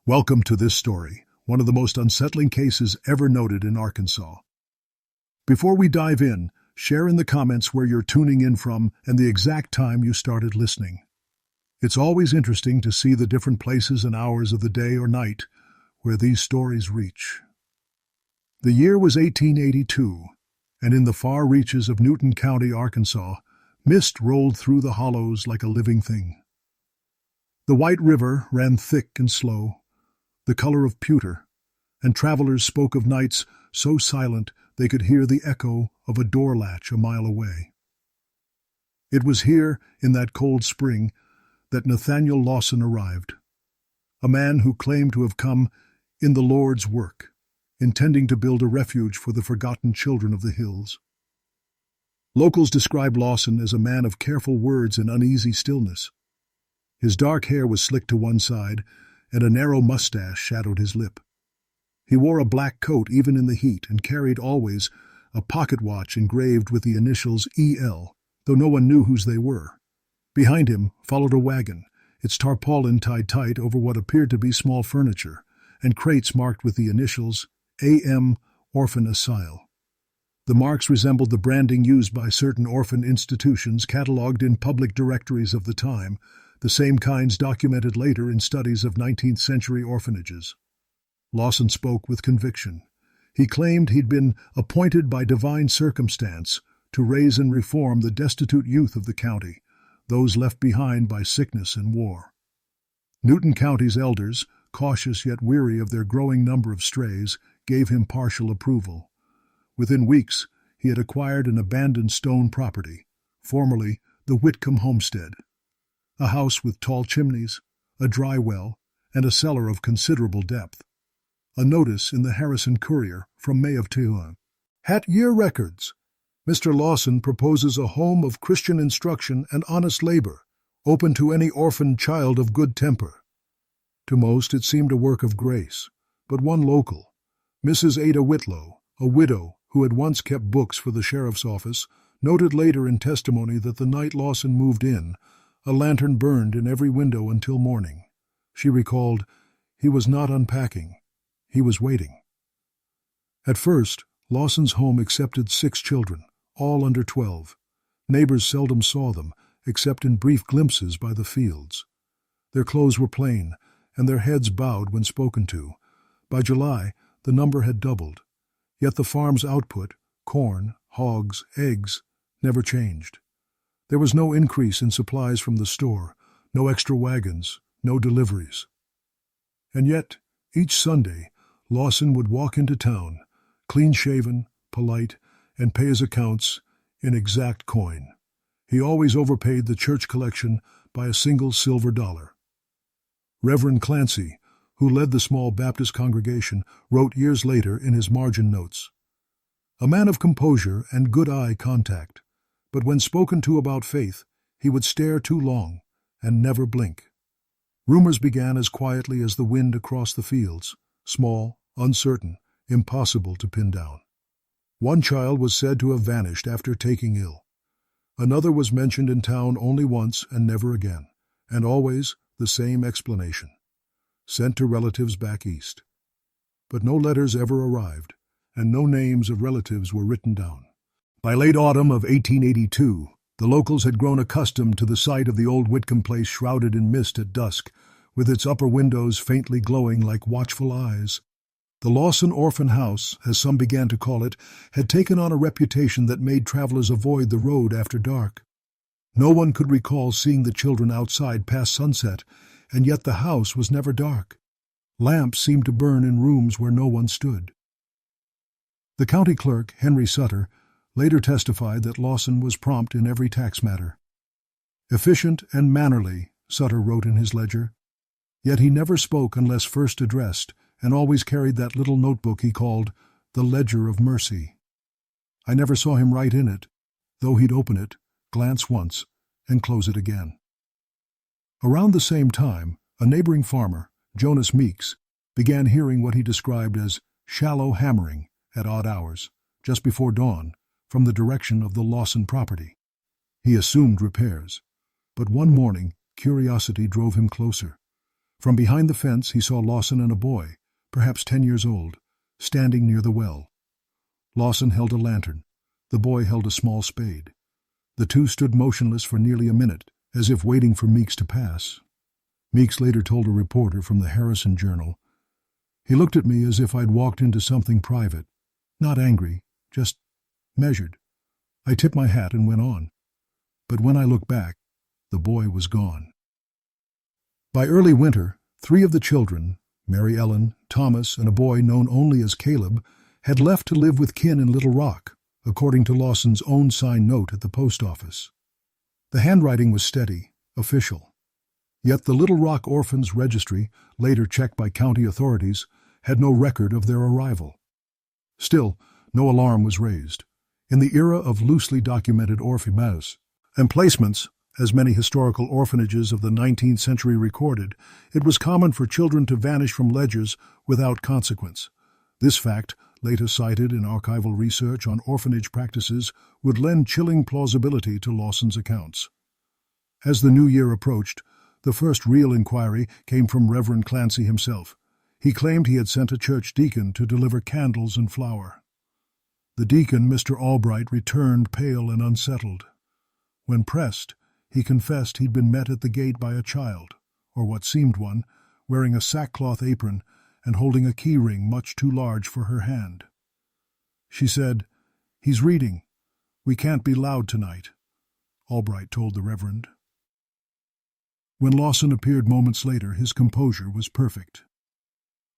Welcome to this story, one of the most unsettling cases ever noted in Arkansas. Before we dive in, share in the comments where you're tuning in from and the exact time you started listening. It's always interesting to see the different places and hours of the day or night where these stories reach. The year was 1882, and in the far reaches of Newton County, Arkansas, mist rolled through the hollows like a living thing. The White River ran thick and slow, the color of pewter, and travelers spoke of nights so silent they could hear the echo of a door latch a mile away. It was here, in that cold spring, that Nathaniel Lawson arrived, a man who claimed to have come in the Lord's work, intending to build a refuge for the forgotten children of the hills. Locals described Lawson as a man of careful words and uneasy stillness. His dark hair was slicked to one side, and a narrow mustache shadowed his lip. He wore a black coat even in the heat and carried always a pocket watch engraved with the initials E.L., though no one knew whose they were. Behind him followed a wagon, its tarpaulin tied tight over what appeared to be small furniture, and crates marked with the initials A.M. Orphan Asyle. The marks resembled the branding used by certain orphan institutions catalogued in public directories of the time, the same kinds documented later in studies of 19th-century orphanages. Lawson spoke with conviction. He claimed he'd been appointed by divine circumstance to raise and reform the destitute youth of the county, those left behind by sickness and war. Newton County's elders, cautious yet weary of their growing number of strays, gave him partial approval. Within weeks, he had acquired an abandoned stone property, formerly the Whitcomb homestead. A house with tall chimneys, a dry well, and a cellar of considerable depth. A notice in the Harrison Courier from May of 2000. Hat year records. Mr. Lawson proposes a home of Christian instruction and honest labor, open to any orphaned child of good temper. To most it seemed a work of grace, but one local, Mrs. Ada Whitlow, a widow who had once kept books for the sheriff's office, noted later in testimony that the night Lawson moved in, a lantern burned in every window until morning. She recalled, he was not unpacking. He was waiting. At first, Lawson's home accepted 6 children, all under 12. Neighbors seldom saw them, except in brief glimpses by the fields. Their clothes were plain, and their heads bowed when spoken to. By July, the number had doubled. Yet the farm's output, corn, hogs, eggs, never changed. There was no increase in supplies from the store, no extra wagons, no deliveries. And yet, each Sunday, Lawson would walk into town, clean-shaven, polite, and pay his accounts in exact coin. He always overpaid the church collection by a single silver dollar. Reverend Clancy, who led the small Baptist congregation, wrote years later in his margin notes, "A man of composure and good eye contact, but when spoken to about faith, he would stare too long and never blink." Rumors began as quietly as the wind across the fields, small, uncertain, impossible to pin down. One child was said to have vanished after taking ill. Another was mentioned in town only once and never again, and always the same explanation: sent to relatives back east. But no letters ever arrived, and no names of relatives were written down. By late autumn of 1882, the locals had grown accustomed to the sight of the old Whitcomb place shrouded in mist at dusk, with its upper windows faintly glowing like watchful eyes. The Lawson Orphan House, as some began to call it, had taken on a reputation that made travelers avoid the road after dark. No one could recall seeing the children outside past sunset, and yet the house was never dark. Lamps seemed to burn in rooms where no one stood. The county clerk, Henry Sutter, later testified that Lawson was prompt in every tax matter. Efficient and mannerly, Sutter wrote in his ledger. Yet he never spoke unless first addressed, and always carried that little notebook he called the Ledger of Mercy. I never saw him write in it, though he'd open it, glance once, and close it again. Around the same time, a neighboring farmer, Jonas Meeks, began hearing what he described as shallow hammering at odd hours, just before dawn, from the direction of the Lawson property. He assumed repairs, but one morning curiosity drove him closer. From behind the fence he saw Lawson and a boy, perhaps 10 years old, standing near the well. Lawson held a lantern. The boy held a small spade. The two stood motionless for nearly a minute, as if waiting for Meeks to pass. Meeks later told a reporter from the Harrison Journal, "He looked at me as if I'd walked into something private. Not angry, just measured. I tipped my hat and went on. But when I looked back, the boy was gone." By early winter, 3 of the children, Mary Ellen, Thomas, and a boy known only as Caleb, had left to live with kin in Little Rock, according to Lawson's own signed note at the post office. The handwriting was steady, official. Yet the Little Rock Orphans Registry, later checked by county authorities, had no record of their arrival. Still, no alarm was raised. In the era of loosely documented orphanages and placements, as many historical orphanages of the 19th century recorded, it was common for children to vanish from ledgers without consequence. This fact, later cited in archival research on orphanage practices, would lend chilling plausibility to Lawson's accounts. As the new year approached, the first real inquiry came from Reverend Clancy himself. He claimed he had sent a church deacon to deliver candles and flour. The deacon, Mr. Albright, returned pale and unsettled. When pressed, he confessed he'd been met at the gate by a child, or what seemed one, wearing a sackcloth apron and holding a key ring much too large for her hand. She said, "He's reading. We can't be loud tonight," Albright told the Reverend. When Lawson appeared moments later, his composure was perfect.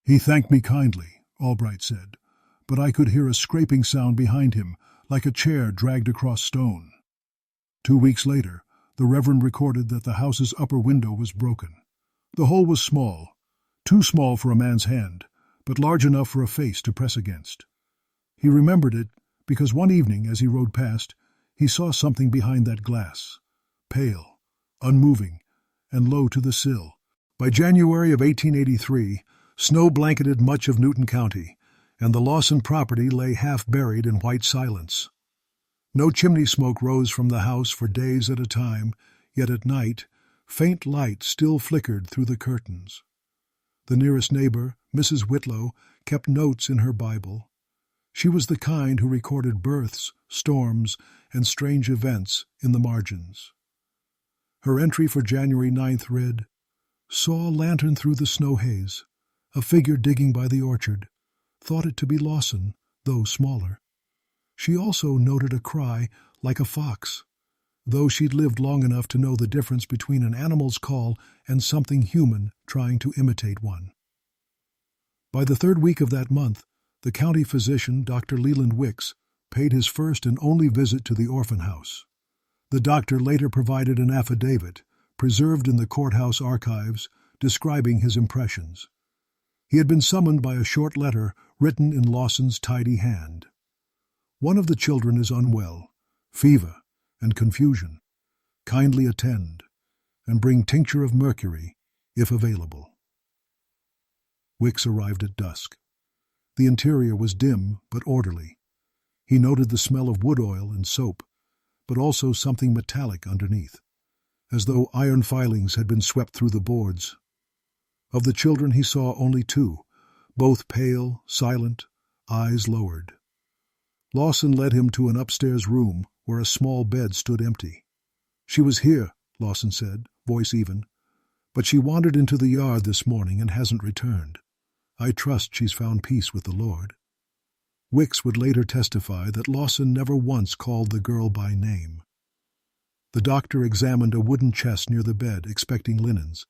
"He thanked me kindly," Albright said, "but I could hear a scraping sound behind him, like a chair dragged across stone." 2 weeks later, the Reverend recorded that the house's upper window was broken. The hole was small, too small for a man's hand, but large enough for a face to press against. He remembered it because one evening, as he rode past, he saw something behind that glass, pale, unmoving, and low to the sill. By January of 1883, snow blanketed much of Newton County, and the Lawson property lay half buried in white silence. No chimney smoke rose from the house for days at a time, yet at night, faint light still flickered through the curtains. The nearest neighbor, Mrs. Whitlow, kept notes in her Bible. She was the kind who recorded births, storms, and strange events in the margins. Her entry for January 9th read, "Saw a lantern through the snow haze, a figure digging by the orchard. Thought it to be Lawson, though smaller." She also noted a cry like a fox, though she'd lived long enough to know the difference between an animal's call and something human trying to imitate one. By the 3rd week of that month, the county physician, Dr. Leland Wicks, paid his first and only visit to the orphan house. The doctor later provided an affidavit, preserved in the courthouse archives, describing his impressions. He had been summoned by a short letter written in Lawson's tidy hand. "One of the children is unwell, fever, and confusion. Kindly attend, and bring tincture of mercury, if available." Wicks arrived at dusk. The interior was dim but orderly. He noted the smell of wood oil and soap, but also something metallic underneath, as though iron filings had been swept through the boards. Of the children he saw only 2, both pale, silent, eyes lowered. Lawson led him to an upstairs room where a small bed stood empty. "She was here," Lawson said, voice even, "but she wandered into the yard this morning and hasn't returned. I trust she's found peace with the Lord." Wicks would later testify that Lawson never once called the girl by name. The doctor examined a wooden chest near the bed, expecting linens.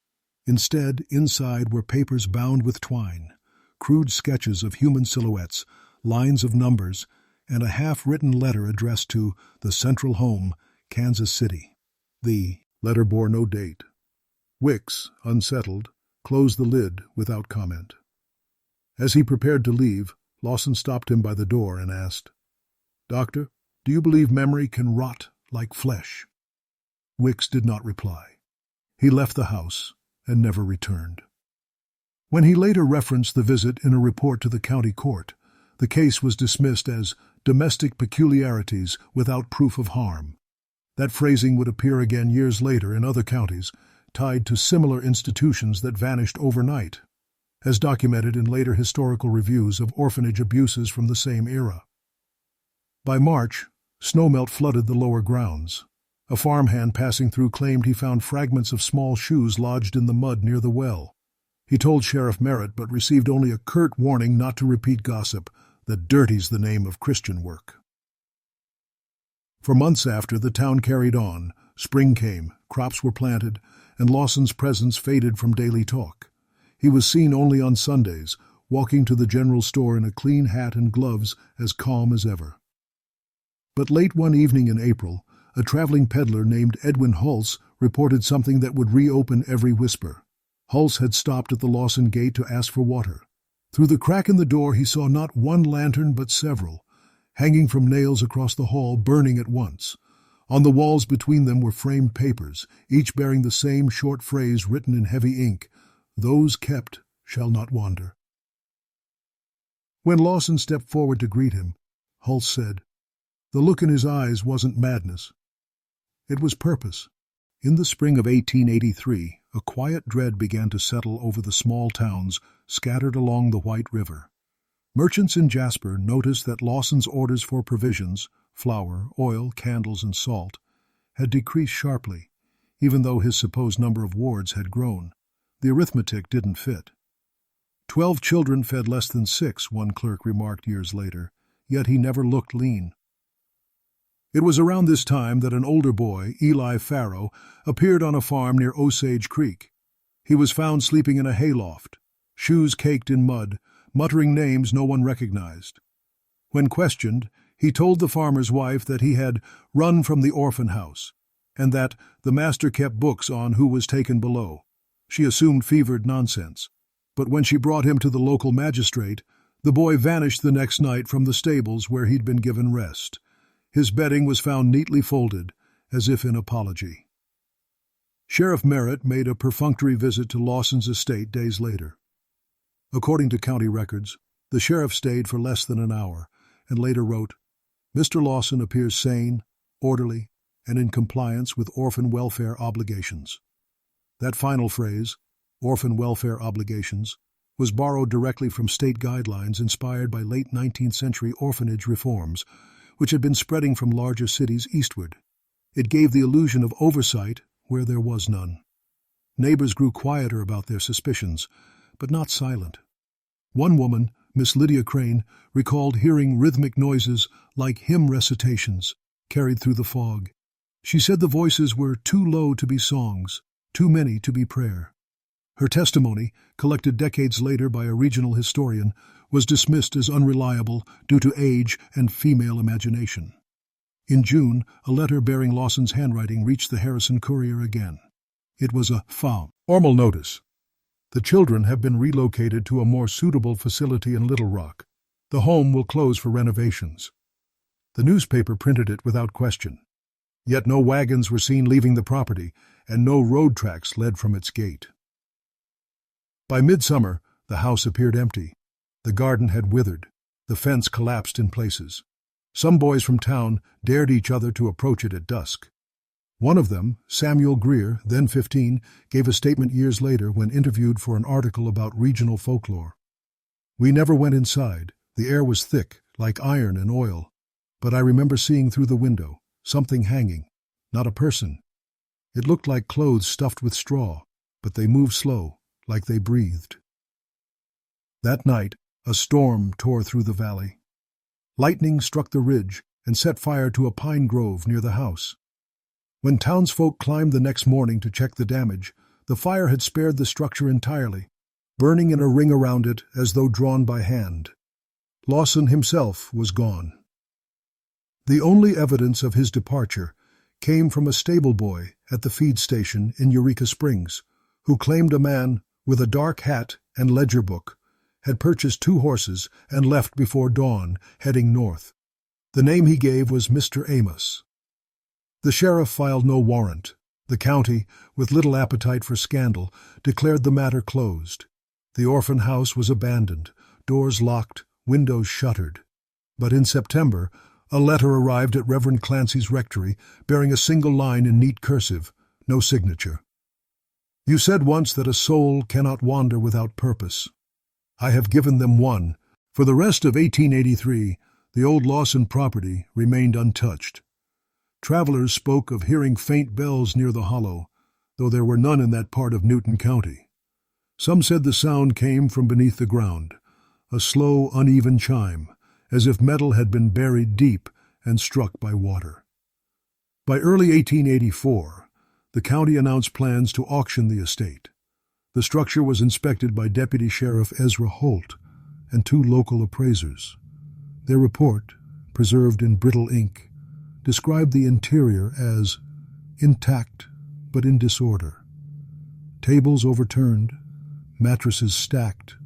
Instead, inside were papers bound with twine, crude sketches of human silhouettes, lines of numbers, and a half-written letter addressed to the Central Home, Kansas City. The letter bore no date. Wicks, unsettled, closed the lid without comment. As he prepared to leave, Lawson stopped him by the door and asked, "Doctor, do you believe memory can rot like flesh?" Wicks did not reply. He left the house and never returned. When he later referenced the visit in a report to the county court, the case was dismissed as domestic peculiarities without proof of harm. That phrasing would appear again years later in other counties, tied to similar institutions that vanished overnight, as documented in later historical reviews of orphanage abuses from the same era. By March, snowmelt flooded the lower grounds. A farmhand passing through claimed he found fragments of small shoes lodged in the mud near the well. He told Sheriff Merritt but received only a curt warning not to repeat gossip that dirties the name of Christian work. For months after, the town carried on. Spring came, crops were planted, and Lawson's presence faded from daily talk. He was seen only on Sundays, walking to the general store in a clean hat and gloves, as calm as ever. But late one evening in April, a traveling peddler named Edwin Hulse reported something that would reopen every whisper. Hulse had stopped at the Lawson gate to ask for water. Through the crack in the door he saw not one lantern but several, hanging from nails across the hall, burning at once. On the walls between them were framed papers, each bearing the same short phrase written in heavy ink, "Those kept shall not wander." When Lawson stepped forward to greet him, Hulse said, the look in his eyes wasn't madness. It was purpose. In the spring of 1883, a quiet dread began to settle over the small towns scattered along the White River. Merchants in Jasper noticed that Lawson's orders for provisions, flour, oil, candles, and salt, had decreased sharply, even though his supposed number of wards had grown. The arithmetic didn't fit. 12 children fed less than 6, one clerk remarked years later, yet he never looked lean. It was around this time that an older boy, Eli Farrow, appeared on a farm near Osage Creek. He was found sleeping in a hayloft, shoes caked in mud, muttering names no one recognized. When questioned, he told the farmer's wife that he had run from the orphan house, and that the master kept books on who was taken below. She assumed fevered nonsense, but when she brought him to the local magistrate, the boy vanished the next night from the stables where he'd been given rest. His bedding was found neatly folded, as if in apology. Sheriff Merritt made a perfunctory visit to Lawson's estate days later. According to county records, the sheriff stayed for less than an hour, and later wrote, "Mr. Lawson appears sane, orderly, and in compliance with orphan welfare obligations." That final phrase, orphan welfare obligations, was borrowed directly from state guidelines inspired by late 19th century orphanage reforms, which had been spreading from larger cities eastward. It gave the illusion of oversight where there was none. Neighbors grew quieter about their suspicions, but not silent. One woman, Miss Lydia Crane, recalled hearing rhythmic noises like hymn recitations carried through the fog. She said the voices were too low to be songs, too many to be prayer. Her testimony, collected decades later by a regional historian, was dismissed as unreliable due to age and female imagination. In June, a letter bearing Lawson's handwriting reached the Harrison Courier again. It was a formal notice. The children have been relocated to a more suitable facility in Little Rock. The home will close for renovations. The newspaper printed it without question. Yet no wagons were seen leaving the property, and no road tracks led from its gate. By midsummer, the house appeared empty. The garden had withered. The fence collapsed in places. Some boys from town dared each other to approach it at dusk. One of them, Samuel Greer, then 15, gave a statement years later when interviewed for an article about regional folklore. "We never went inside. The air was thick, like iron and oil. But I remember seeing through the window, something hanging, not a person. It looked like clothes stuffed with straw, but they moved slow, like they breathed." That night, a storm tore through the valley. Lightning struck the ridge and set fire to a pine grove near the house. When townsfolk climbed the next morning to check the damage, the fire had spared the structure entirely, burning in a ring around it as though drawn by hand. Lawson himself was gone. The only evidence of his departure came from a stable boy at the feed station in Eureka Springs, who claimed a man with a dark hat and ledger book had purchased 2 horses and left before dawn, heading north. The name he gave was Mr. Amos. The sheriff filed no warrant. The county, with little appetite for scandal, declared the matter closed. The orphan house was abandoned, doors locked, windows shuttered. But in September, a letter arrived at Reverend Clancy's rectory bearing a single line in neat cursive, no signature. You said once that a soul cannot wander without purpose. I have given them one. For the rest of 1883, the old Lawson property remained untouched. Travelers spoke of hearing faint bells near the hollow, though there were none in that part of Newton County. Some said the sound came from beneath the ground, a slow, uneven chime, as if metal had been buried deep and struck by water. By early 1884, the county announced plans to auction the estate. The structure was inspected by Deputy Sheriff Ezra Holt and 2 local appraisers. Their report, preserved in brittle ink, described the interior as intact but in disorder. Tables overturned, mattresses stacked,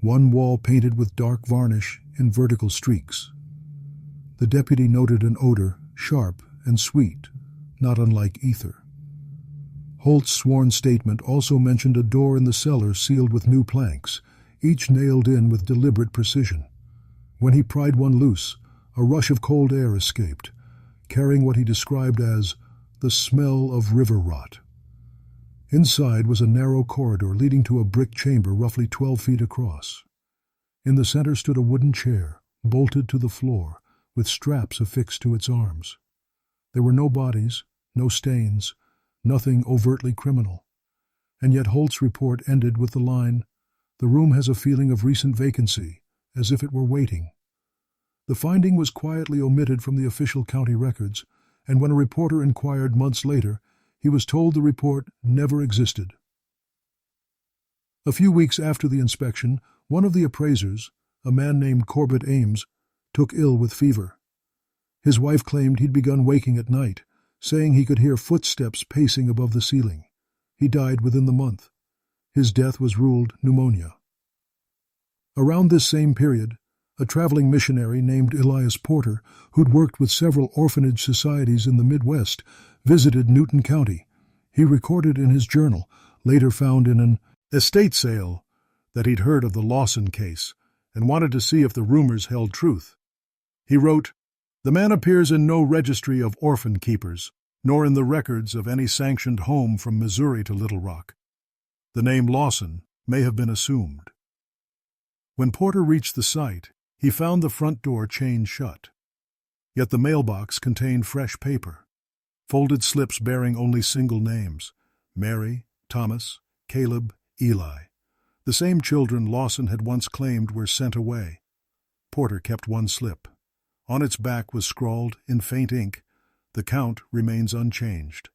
one wall painted with dark varnish in vertical streaks. The deputy noted an odor, sharp and sweet, not unlike ether. Holt's sworn statement also mentioned a door in the cellar sealed with new planks, each nailed in with deliberate precision. When he pried one loose, a rush of cold air escaped, carrying what he described as the smell of river rot. Inside was a narrow corridor leading to a brick chamber roughly 12 feet across. In the center stood a wooden chair, bolted to the floor, with straps affixed to its arms. There were no bodies, no stains, nothing overtly criminal. And yet Holt's report ended with the line, "The room has a feeling of recent vacancy, as if it were waiting." The finding was quietly omitted from the official county records, and when a reporter inquired months later, he was told the report never existed. A few weeks after the inspection, one of the appraisers, a man named Corbett Ames, took ill with fever. His wife claimed he'd begun waking at night, saying he could hear footsteps pacing above the ceiling. He died within the month. His death was ruled pneumonia. Around this same period, a traveling missionary named Elias Porter, who'd worked with several orphanage societies in the Midwest, visited Newton County. He recorded in his journal, later found in an estate sale, that he'd heard of the Lawson case and wanted to see if the rumors held truth. He wrote, "The man appears in no registry of orphan keepers, nor in the records of any sanctioned home from Missouri to Little Rock. The name Lawson may have been assumed." When Porter reached the site, he found the front door chained shut. Yet the mailbox contained fresh paper, folded slips bearing only single names: Mary, Thomas, Caleb, Eli. The same children Lawson had once claimed were sent away. Porter kept one slip. On its back was scrawled, in faint ink, "The count remains unchanged."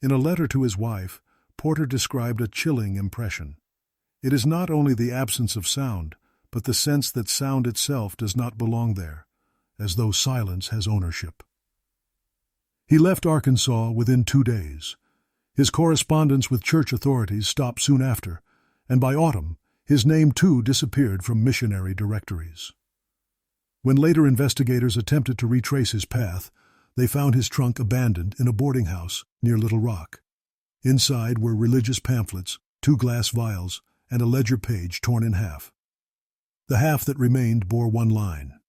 In a letter to his wife, Porter described a chilling impression. It is not only the absence of sound, but the sense that sound itself does not belong there, as though silence has ownership. He left Arkansas within 2 days. His correspondence with church authorities stopped soon after, and by autumn, his name too disappeared from missionary directories. When later investigators attempted to retrace his path, they found his trunk abandoned in a boarding house near Little Rock. Inside were religious pamphlets, 2 glass vials, and a ledger page torn in half. The half that remained bore one line: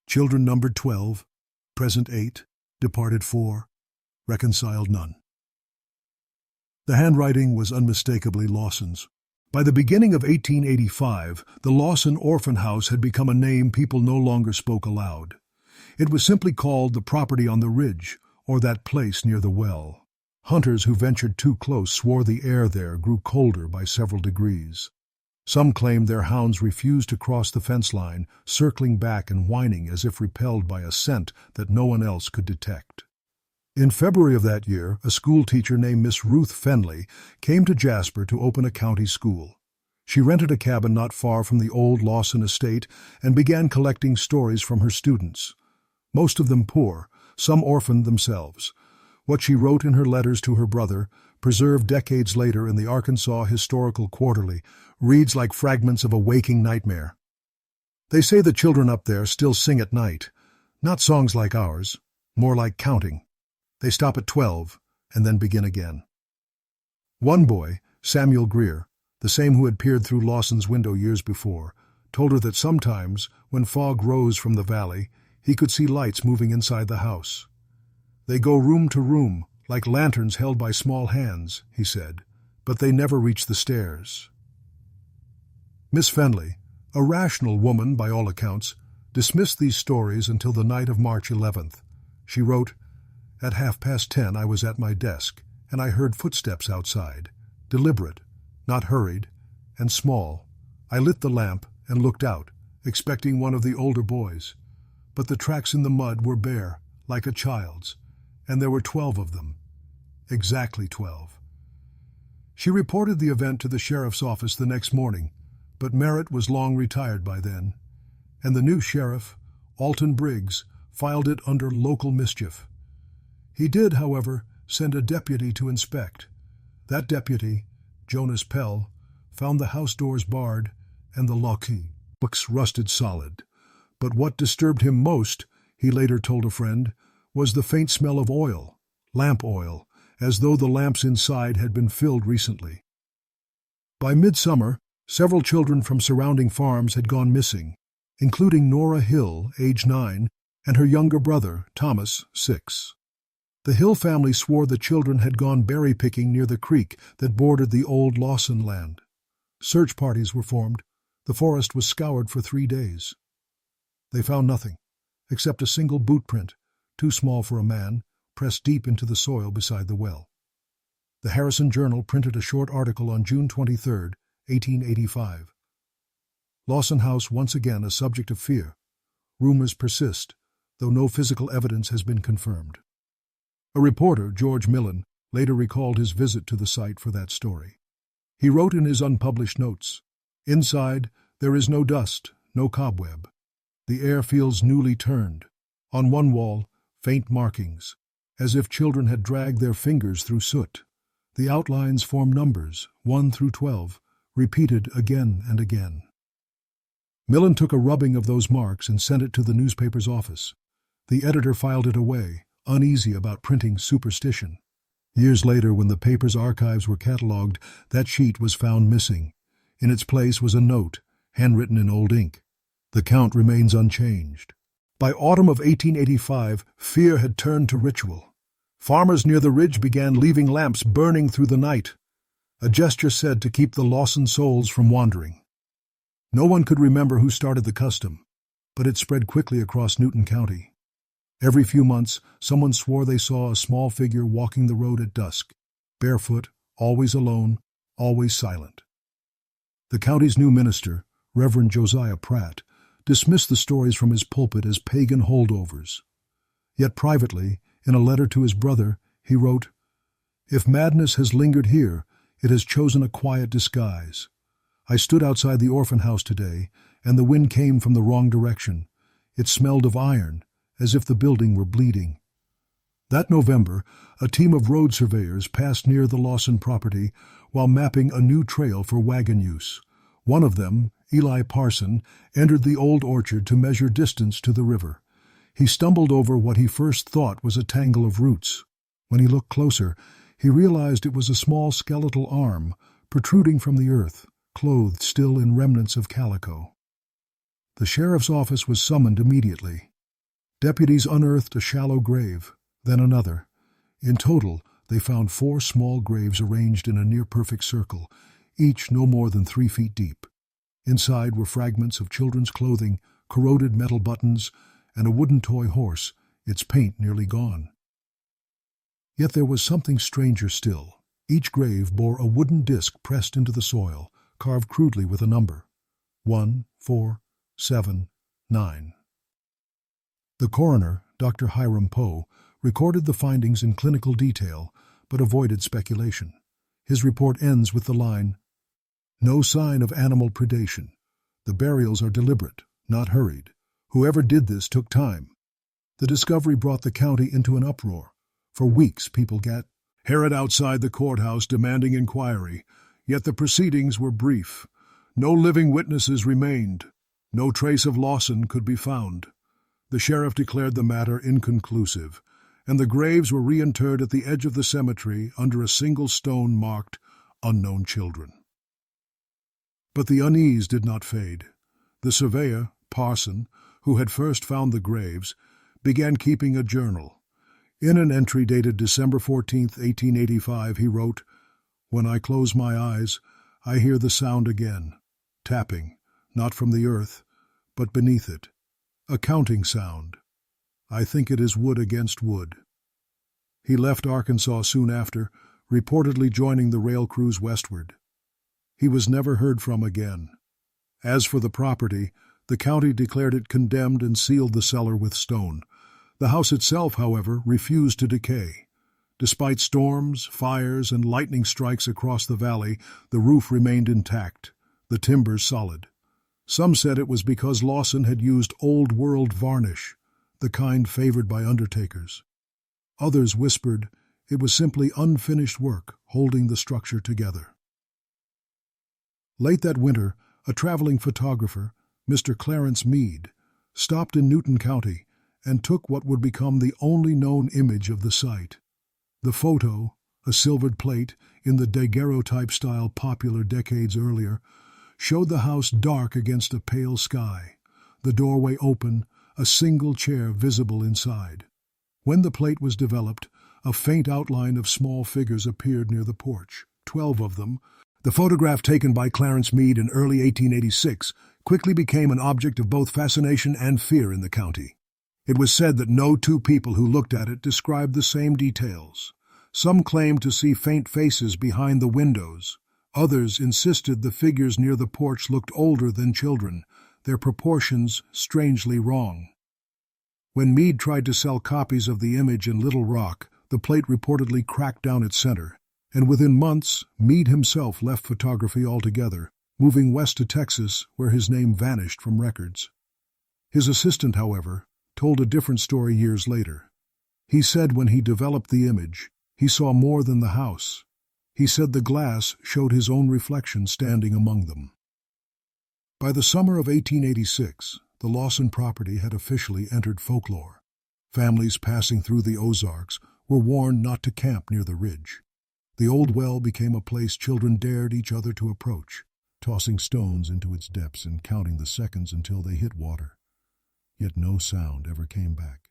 "Children numbered 12, present 8, departed 4, reconciled none." The handwriting was unmistakably Lawson's. By the beginning of 1885, the Lawson Orphan House had become a name people no longer spoke aloud. It was simply called the property on the ridge, or that place near the well. Hunters who ventured too close swore the air there grew colder by several degrees. Some claimed their hounds refused to cross the fence line, circling back and whining as if repelled by a scent that no one else could detect. In February of that year, a school teacher named Miss Ruth Fenley came to Jasper to open a county school. She rented a cabin not far from the old Lawson estate and began collecting stories from her students. Most of them poor, some orphaned themselves. What she wrote in her letters to her brother, preserved decades later in the Arkansas Historical Quarterly, reads like fragments of a waking nightmare. "They say the children up there still sing at night, not songs like ours, more like counting. They stop at 12 and then begin again." One boy, Samuel Greer, the same who had peered through Lawson's window years before, told her that sometimes, when fog rose from the valley, he could see lights moving inside the house. "They go room to room, like lanterns held by small hands," he said, but they never reached the stairs. Miss Fenley, a rational woman by all accounts, dismissed these stories until the night of March 11th. She wrote, "At 10:30 I was at my desk, and I heard footsteps outside, deliberate, not hurried, and small. I lit the lamp and looked out, expecting one of the older boys. But the tracks in the mud were bare, like a child's, and there were 12 of them. Exactly 12. She reported the event to the sheriff's office the next morning, but Merritt was long retired by then, and the new sheriff, Alton Briggs, filed it under local mischief. He did, however, send a deputy to inspect. That deputy, Jonas Pell, found the house doors barred and the locks rusted solid. But what disturbed him most, he later told a friend, was the faint smell of oil, lamp oil, as though the lamps inside had been filled recently. By midsummer, several children from surrounding farms had gone missing, including Nora Hill, age 9, and her younger brother, Thomas, 6. The Hill family swore the children had gone berry picking near the creek that bordered the old Lawson land. Search parties were formed. The forest was scoured for 3 days. They found nothing, except a single boot print, too small for a man, pressed deep into the soil beside the well. The Harrison Journal printed a short article on June 23, 1885. Lawson House once again a subject of fear. Rumors persist, though no physical evidence has been confirmed. A reporter, George Millen, later recalled his visit to the site for that story. He wrote in his unpublished notes, "Inside, there is no dust, no cobweb. The air feels newly turned. On one wall, faint markings, as if children had dragged their fingers through soot. The outlines form numbers, 1 through 12, repeated again and again." Millen took a rubbing of those marks and sent it to the newspaper's office. The editor filed it away, uneasy about printing superstition. Years later, when the paper's archives were catalogued, that sheet was found missing. In its place was a note, handwritten in old ink. The count remains unchanged. By autumn of 1885, fear had turned to ritual. Farmers near the ridge began leaving lamps burning through the night, a gesture said to keep the Lawson souls from wandering. No one could remember who started the custom, but it spread quickly across Newton County. Every few months, someone swore they saw a small figure walking the road at dusk, barefoot, always alone, always silent. The county's new minister, Reverend Josiah Pratt, dismissed the stories from his pulpit as pagan holdovers. Yet privately, in a letter to his brother, he wrote, "If madness has lingered here, it has chosen a quiet disguise. I stood outside the orphan house today, and the wind came from the wrong direction. It smelled of iron, as if the building were bleeding." That November, a team of road surveyors passed near the Lawson property while mapping a new trail for wagon use. One of them, Eli Parson, entered the old orchard to measure distance to the river. He stumbled over what he first thought was a tangle of roots. When he looked closer, he realized it was a small skeletal arm protruding from the earth, clothed still in remnants of calico. The sheriff's office was summoned immediately. Deputies unearthed a shallow grave, then another. In total, they found 4 small graves arranged in a near-perfect circle, each no more than 3 feet deep. Inside were fragments of children's clothing, corroded metal buttons, and a wooden toy horse, its paint nearly gone. Yet there was something stranger still. Each grave bore a wooden disc pressed into the soil, carved crudely with a number: 1, 4, 7, 9. The coroner, Dr. Hiram Poe, recorded the findings in clinical detail, but avoided speculation. His report ends with the line, "No sign of animal predation. The burials are deliberate, not hurried. Whoever did this took time." The discovery brought the county into an uproar. For weeks people gathered outside the courthouse demanding inquiry, yet the proceedings were brief. No living witnesses remained. No trace of Lawson could be found. The sheriff declared the matter inconclusive, and the graves were reinterred at the edge of the cemetery under a single stone marked "Unknown Children." But the unease did not fade. The surveyor, Parson, who had first found the graves, began keeping a journal. In an entry dated December 14, 1885, he wrote, When I close my eyes, I hear the sound again, tapping, not from the earth, but beneath it. A counting sound. I think it is wood against wood. He left Arkansas soon after, reportedly joining the rail crews westward. He was never heard from again. As for the property, the county declared it condemned and sealed the cellar with stone. The house itself, however, refused to decay. Despite storms, fires, and lightning strikes across the valley, the roof remained intact, the timbers solid. Some said it was because Lawson had used old-world varnish, the kind favored by undertakers. Others whispered it was simply unfinished work holding the structure together. Late that winter, a traveling photographer, Mr. Clarence Meade, stopped in Newton County and took what would become the only known image of the site. The photo, a silvered plate in the daguerreotype style popular decades earlier, showed the house dark against a pale sky, the doorway open, a single chair visible inside. When the plate was developed, a faint outline of small figures appeared near the porch, 12 of them. The photograph taken by Clarence Meade in early 1886 quickly became an object of both fascination and fear in the county. It was said that no two people who looked at it described the same details. Some claimed to see faint faces behind the windows. Others insisted the figures near the porch looked older than children, their proportions strangely wrong. When Meade tried to sell copies of the image in Little Rock, the plate reportedly cracked down its center, and within months, Meade himself left photography altogether, moving west to Texas, where his name vanished from records. His assistant, however, told a different story years later. He said when he developed the image, he saw more than the house. He said the glass showed his own reflection standing among them. By the summer of 1886, the Lawson property had officially entered folklore. Families passing through the Ozarks were warned not to camp near the ridge. The old well became a place children dared each other to approach, tossing stones into its depths and counting the seconds until they hit water. Yet no sound ever came back.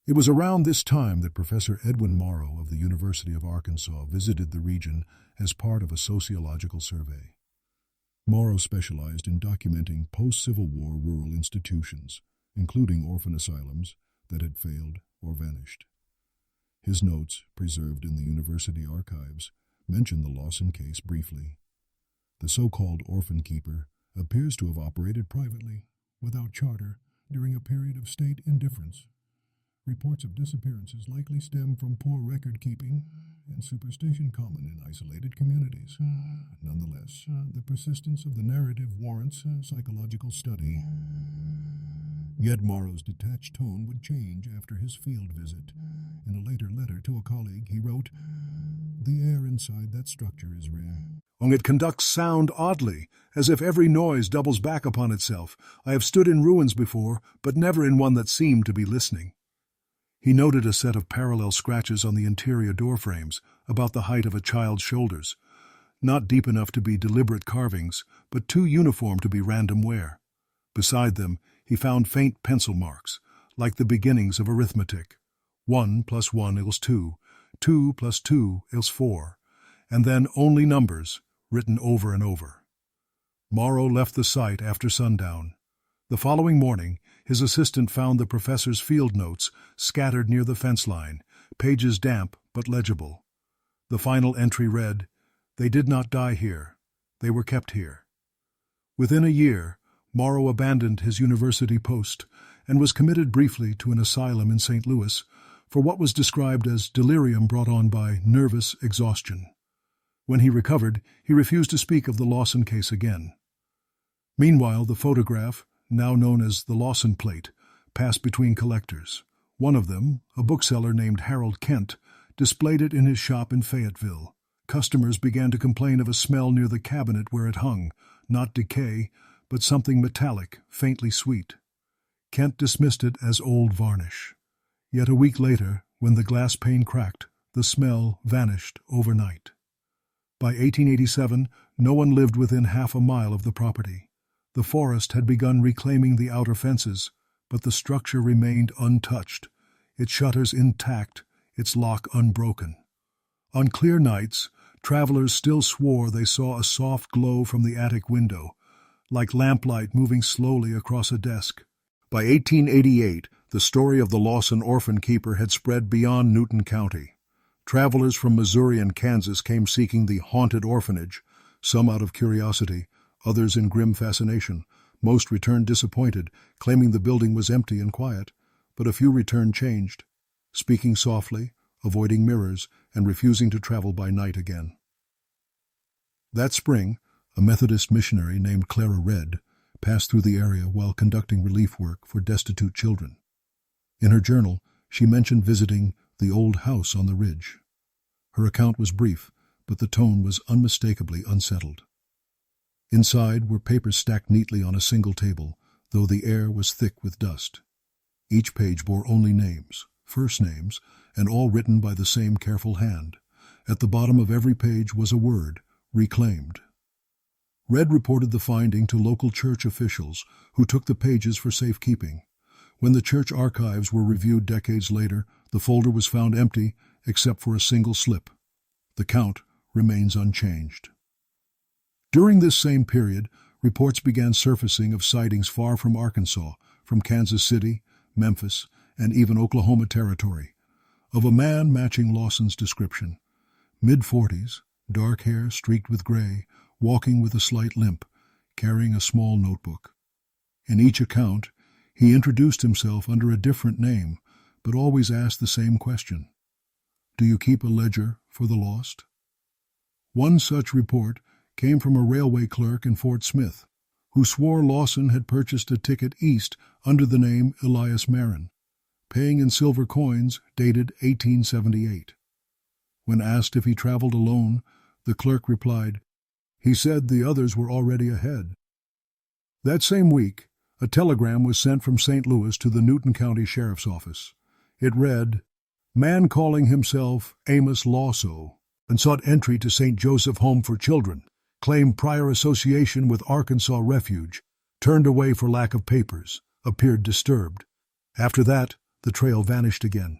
It was around this time that Professor Edwin Morrow of the University of Arkansas visited the region as part of a sociological survey. Morrow specialized in documenting post-Civil War rural institutions, including orphan asylums that had failed or vanished. His notes, preserved in the university archives, mention the Lawson case briefly. The so-called orphan keeper appears to have operated privately, without charter, during a period of state indifference. Reports of disappearances likely stem from poor record-keeping and superstition common in isolated communities. Nonetheless, the persistence of the narrative warrants psychological study. Yet Morrow's detached tone would change after his field visit. In a later letter to a colleague, he wrote, "The air inside that structure is rare. It conducts sound oddly, as if every noise doubles back upon itself. I have stood in ruins before, but never in one that seemed to be listening." He noted a set of parallel scratches on the interior door frames, about the height of a child's shoulders. Not deep enough to be deliberate carvings, but too uniform to be random wear. Beside them, he found faint pencil marks, like the beginnings of arithmetic. 1 + 1 = 2, 2 + 2 = 4, and then only numbers, written over and over. Morrow left the site after sundown. The following morning, his assistant found the professor's field notes scattered near the fence line, pages damp but legible. The final entry read, "They did not die here. They were kept here." Within a year, Morrow abandoned his university post and was committed briefly to an asylum in St. Louis for what was described as delirium brought on by nervous exhaustion. When he recovered, he refused to speak of the Lawson case again. Meanwhile, the photograph, now known as the Lawson plate, passed between collectors. One of them, a bookseller named Harold Kent, displayed it in his shop in Fayetteville. Customers began to complain of a smell near the cabinet where it hung, not decay, but something metallic, faintly sweet. Kent dismissed it as old varnish. Yet a week later, when the glass pane cracked, the smell vanished overnight. By 1887, no one lived within half a mile of the property. The forest had begun reclaiming the outer fences, but the structure remained untouched, its shutters intact, its lock unbroken. On clear nights, travelers still swore they saw a soft glow from the attic window, like lamplight moving slowly across a desk. By 1888, the story of the Lawson orphan keeper had spread beyond Newton County. Travelers from Missouri and Kansas came seeking the haunted orphanage, some out of curiosity, others in grim fascination. Most returned disappointed, claiming the building was empty and quiet, but a few returned changed, speaking softly, avoiding mirrors, and refusing to travel by night again. That spring, a Methodist missionary named Clara Redd passed through the area while conducting relief work for destitute children. In her journal, she mentioned visiting the old house on the ridge. Her account was brief, but the tone was unmistakably unsettled. Inside were papers stacked neatly on a single table, though the air was thick with dust. Each page bore only names, first names, and all written by the same careful hand. At the bottom of every page was a word, reclaimed. Red reported the finding to local church officials, who took the pages for safekeeping. When the church archives were reviewed decades later, the folder was found empty except for a single slip. The count remains unchanged. During this same period, reports began surfacing of sightings far from Arkansas, from Kansas City, Memphis, and even Oklahoma Territory, of a man matching Lawson's description. Mid-40s, dark hair streaked with gray, walking with a slight limp, carrying a small notebook. In each account, he introduced himself under a different name, but always asked the same question: "Do you keep a ledger for the lost?" One such report came from a railway clerk in Fort Smith, who swore Lawson had purchased a ticket east under the name Elias Marin, paying in silver coins dated 1878. When asked if he traveled alone, the clerk replied, "He said the others were already ahead." That same week, a telegram was sent from St. Louis to the Newton County Sheriff's Office. It read, "Man calling himself Amos Lawso and sought entry to St. Joseph Home for Children, claimed prior association with Arkansas Refuge, turned away for lack of papers, appeared disturbed." After that, the trail vanished again.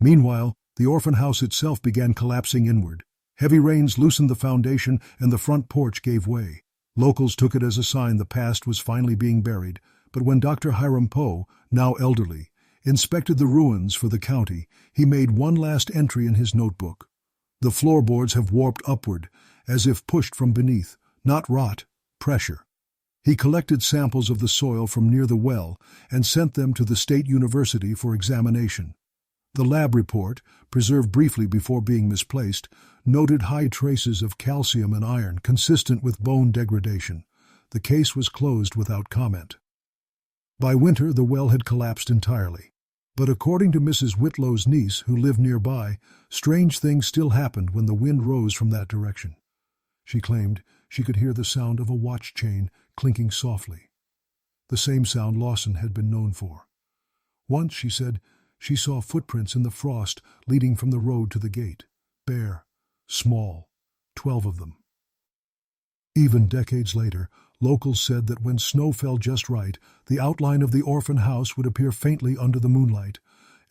Meanwhile, the orphan house itself began collapsing inward. Heavy rains loosened the foundation and the front porch gave way. Locals took it as a sign the past was finally being buried, but when Dr. Hiram Poe, now elderly, inspected the ruins for the county, he made one last entry in his notebook. "The floorboards have warped upward, as if pushed from beneath, not rot, pressure." He collected samples of the soil from near the well and sent them to the State University for examination. The lab report, preserved briefly before being misplaced, noted high traces of calcium and iron consistent with bone degradation. The case was closed without comment. By winter, the well had collapsed entirely. But according to Mrs. Whitlow's niece, who lived nearby, strange things still happened when the wind rose from that direction. She claimed she could hear the sound of a watch chain clinking softly, the same sound Lawson had been known for. Once, she said, she saw footprints in the frost leading from the road to the gate, bare, small, 12 of them. Even decades later, locals said that when snow fell just right, the outline of the orphan house would appear faintly under the moonlight,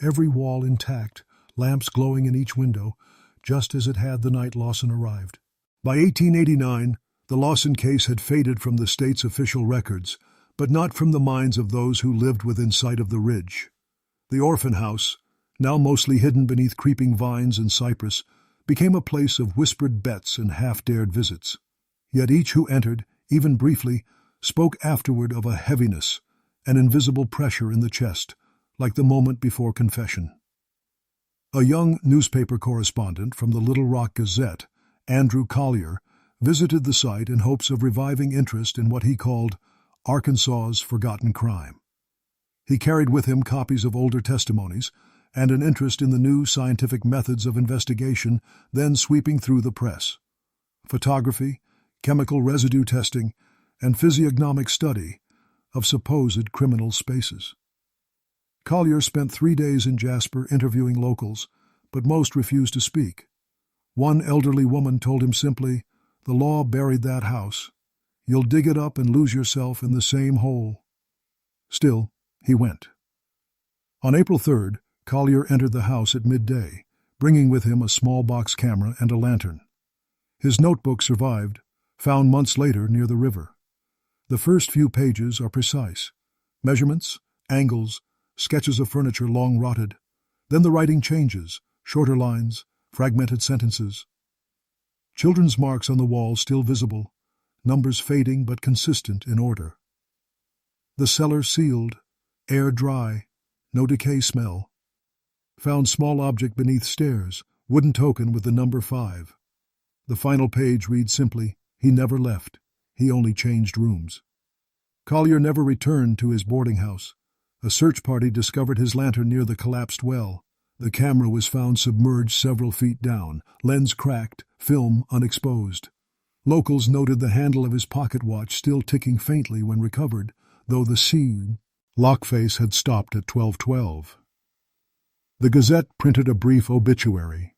every wall intact, lamps glowing in each window, just as it had the night Lawson arrived. By 1889, the Lawson case had faded from the state's official records, but not from the minds of those who lived within sight of the ridge. The orphan house, now mostly hidden beneath creeping vines and cypress, became a place of whispered bets and half-dared visits. Yet each who entered, even briefly, spoke afterward of a heaviness, an invisible pressure in the chest, like the moment before confession. A young newspaper correspondent from the Little Rock Gazette, Andrew Collier, visited the site in hopes of reviving interest in what he called Arkansas's forgotten crime. He carried with him copies of older testimonies and an interest in the new scientific methods of investigation then sweeping through the press: photography, chemical residue testing, and physiognomic study of supposed criminal spaces. Collier spent 3 days in Jasper interviewing locals, but most refused to speak. One elderly woman told him simply, "The law buried that house. You'll dig it up and lose yourself in the same hole." Still, he went. On April 3rd, Collier entered the house at midday, bringing with him a small box camera and a lantern. His notebook survived, found months later near the river. The first few pages are precise. Measurements, angles, sketches of furniture long rotted. Then the writing changes, shorter lines, fragmented sentences. Children's marks on the wall still visible, numbers fading but consistent in order. The cellar sealed, air dry, no decay smell. Found small object beneath stairs, wooden token with the number 5. The final page reads simply, "He never left. He only changed rooms." Collier never returned to his boarding house. A search party discovered his lantern near the collapsed well. The camera was found submerged several feet down, lens cracked, film unexposed. Locals noted the handle of his pocket watch still ticking faintly when recovered, though the scene lock face had stopped at 12:12. The Gazette printed a brief obituary.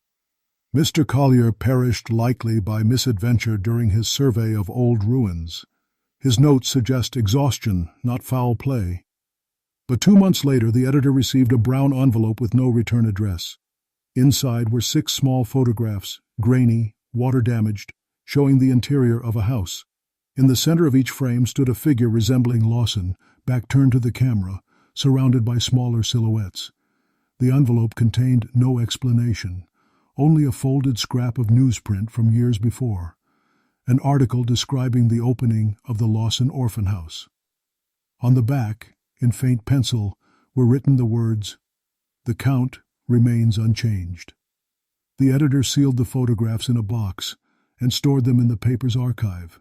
Mr. Collier perished likely by misadventure during his survey of old ruins. His notes suggest exhaustion, not foul play. But 2 months later, the editor received a brown envelope with no return address. Inside were 6 small photographs, grainy, water-damaged, showing the interior of a house. In the center of each frame stood a figure resembling Lawson, back turned to the camera, surrounded by smaller silhouettes. The envelope contained no explanation, only a folded scrap of newsprint from years before, an article describing the opening of the Lawson Orphan House. On the back, in faint pencil, were written the words, "The count remains unchanged." The editor sealed the photographs in a box and stored them in the paper's archive.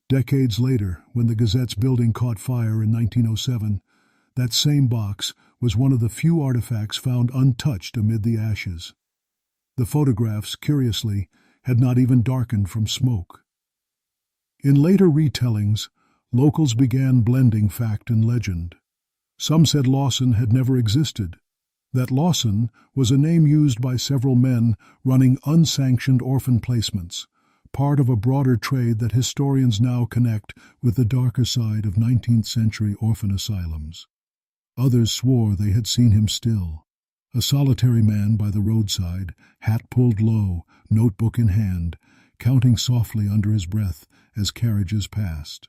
Decades later, when the Gazette's building caught fire in 1907, that same box was one of the few artifacts found untouched amid the ashes. The photographs, curiously, had not even darkened from smoke. In later retellings, locals began blending fact and legend. Some said Lawson had never existed, that Lawson was a name used by several men running unsanctioned orphan placements, part of a broader trade that historians now connect with the darker side of 19th-century orphan asylums. Others swore they had seen him still, a solitary man by the roadside, hat pulled low, notebook in hand, counting softly under his breath as carriages passed.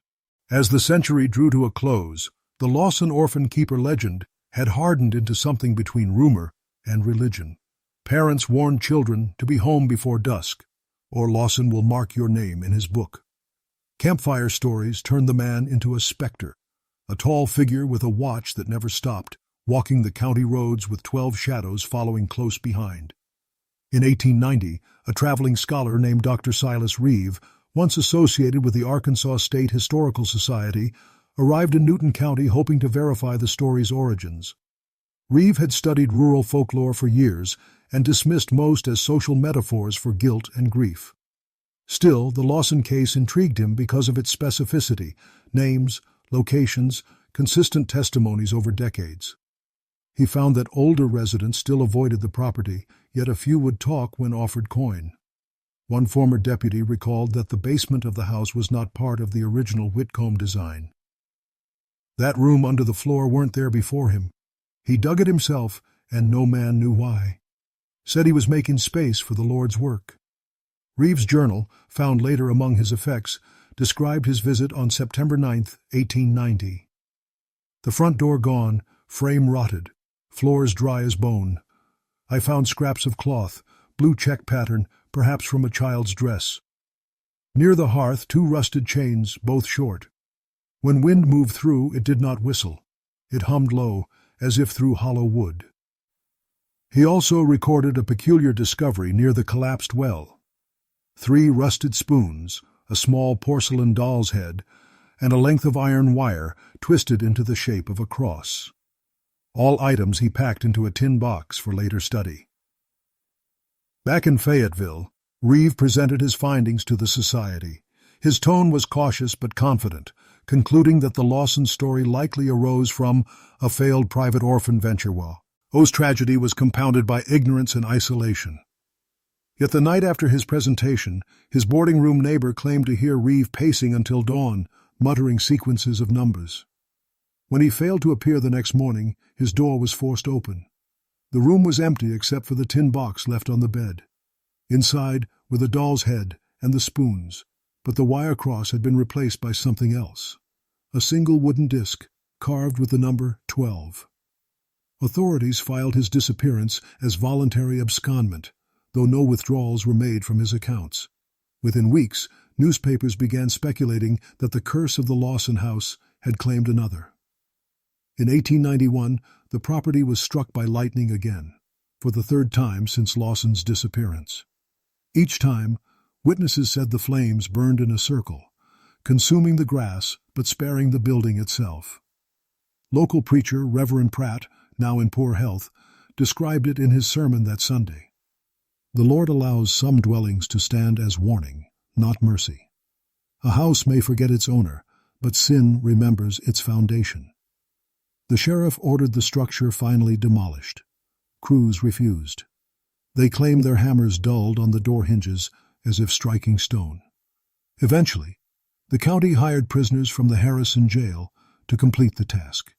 As the century drew to a close, the Lawson orphan keeper legend had hardened into something between rumor and religion. Parents warned children to be home before dusk, or Lawson will mark your name in his book. Campfire stories turned the man into a specter, a tall figure with a watch that never stopped, walking the county roads with 12 shadows following close behind. In 1890, a traveling scholar named Dr. Silas Reeve, once associated with the Arkansas State Historical Society, arrived in Newton County hoping to verify the story's origins. Reeve had studied rural folklore for years and dismissed most as social metaphors for guilt and grief. Still, the Lawson case intrigued him because of its specificity, names, locations, consistent testimonies over decades. He found that older residents still avoided the property, yet a few would talk when offered coin. One former deputy recalled that the basement of the house was not part of the original Whitcomb design. That room under the floor weren't there before him. He dug it himself, and no man knew why. Said he was making space for the Lord's work. Reeves' journal, found later among his effects, described his visit on September 9, 1890. The front door gone, frame rotted, floors dry as bone. I found scraps of cloth, blue check pattern, perhaps from a child's dress. Near the hearth, 2 rusted chains, both short. When wind moved through, it did not whistle. It hummed low, as if through hollow wood. He also recorded a peculiar discovery near the collapsed well. 3 rusted spoons, a small porcelain doll's head, and a length of iron wire twisted into the shape of a cross. All items he packed into a tin box for later study. Back in Fayetteville, Reeve presented his findings to the society. His tone was cautious but confident, concluding that the Lawson story likely arose from a failed private orphan venture whose tragedy was compounded by ignorance and isolation. Yet the night after his presentation, his boarding room neighbor claimed to hear Reeve pacing until dawn, muttering sequences of numbers. When he failed to appear the next morning, his door was forced open. The room was empty except for the tin box left on the bed. Inside were the doll's head and the spoons, but the wire cross had been replaced by something else. A single wooden disc, carved with the number 12. Authorities filed his disappearance as voluntary abscondment, though no withdrawals were made from his accounts. Within weeks, newspapers began speculating that the curse of the Lawson house had claimed another. In 1891, the property was struck by lightning again, for the third time since Lawson's disappearance. Each time, witnesses said the flames burned in a circle, consuming the grass but sparing the building itself. Local preacher Reverend Pratt, now in poor health, described it in his sermon that Sunday. The Lord allows some dwellings to stand as warning, not mercy. A house may forget its owner, but sin remembers its foundation. The sheriff ordered the structure finally demolished. Crews refused. They claimed their hammers dulled on the door hinges as if striking stone. Eventually, the county hired prisoners from the Harrison jail to complete the task.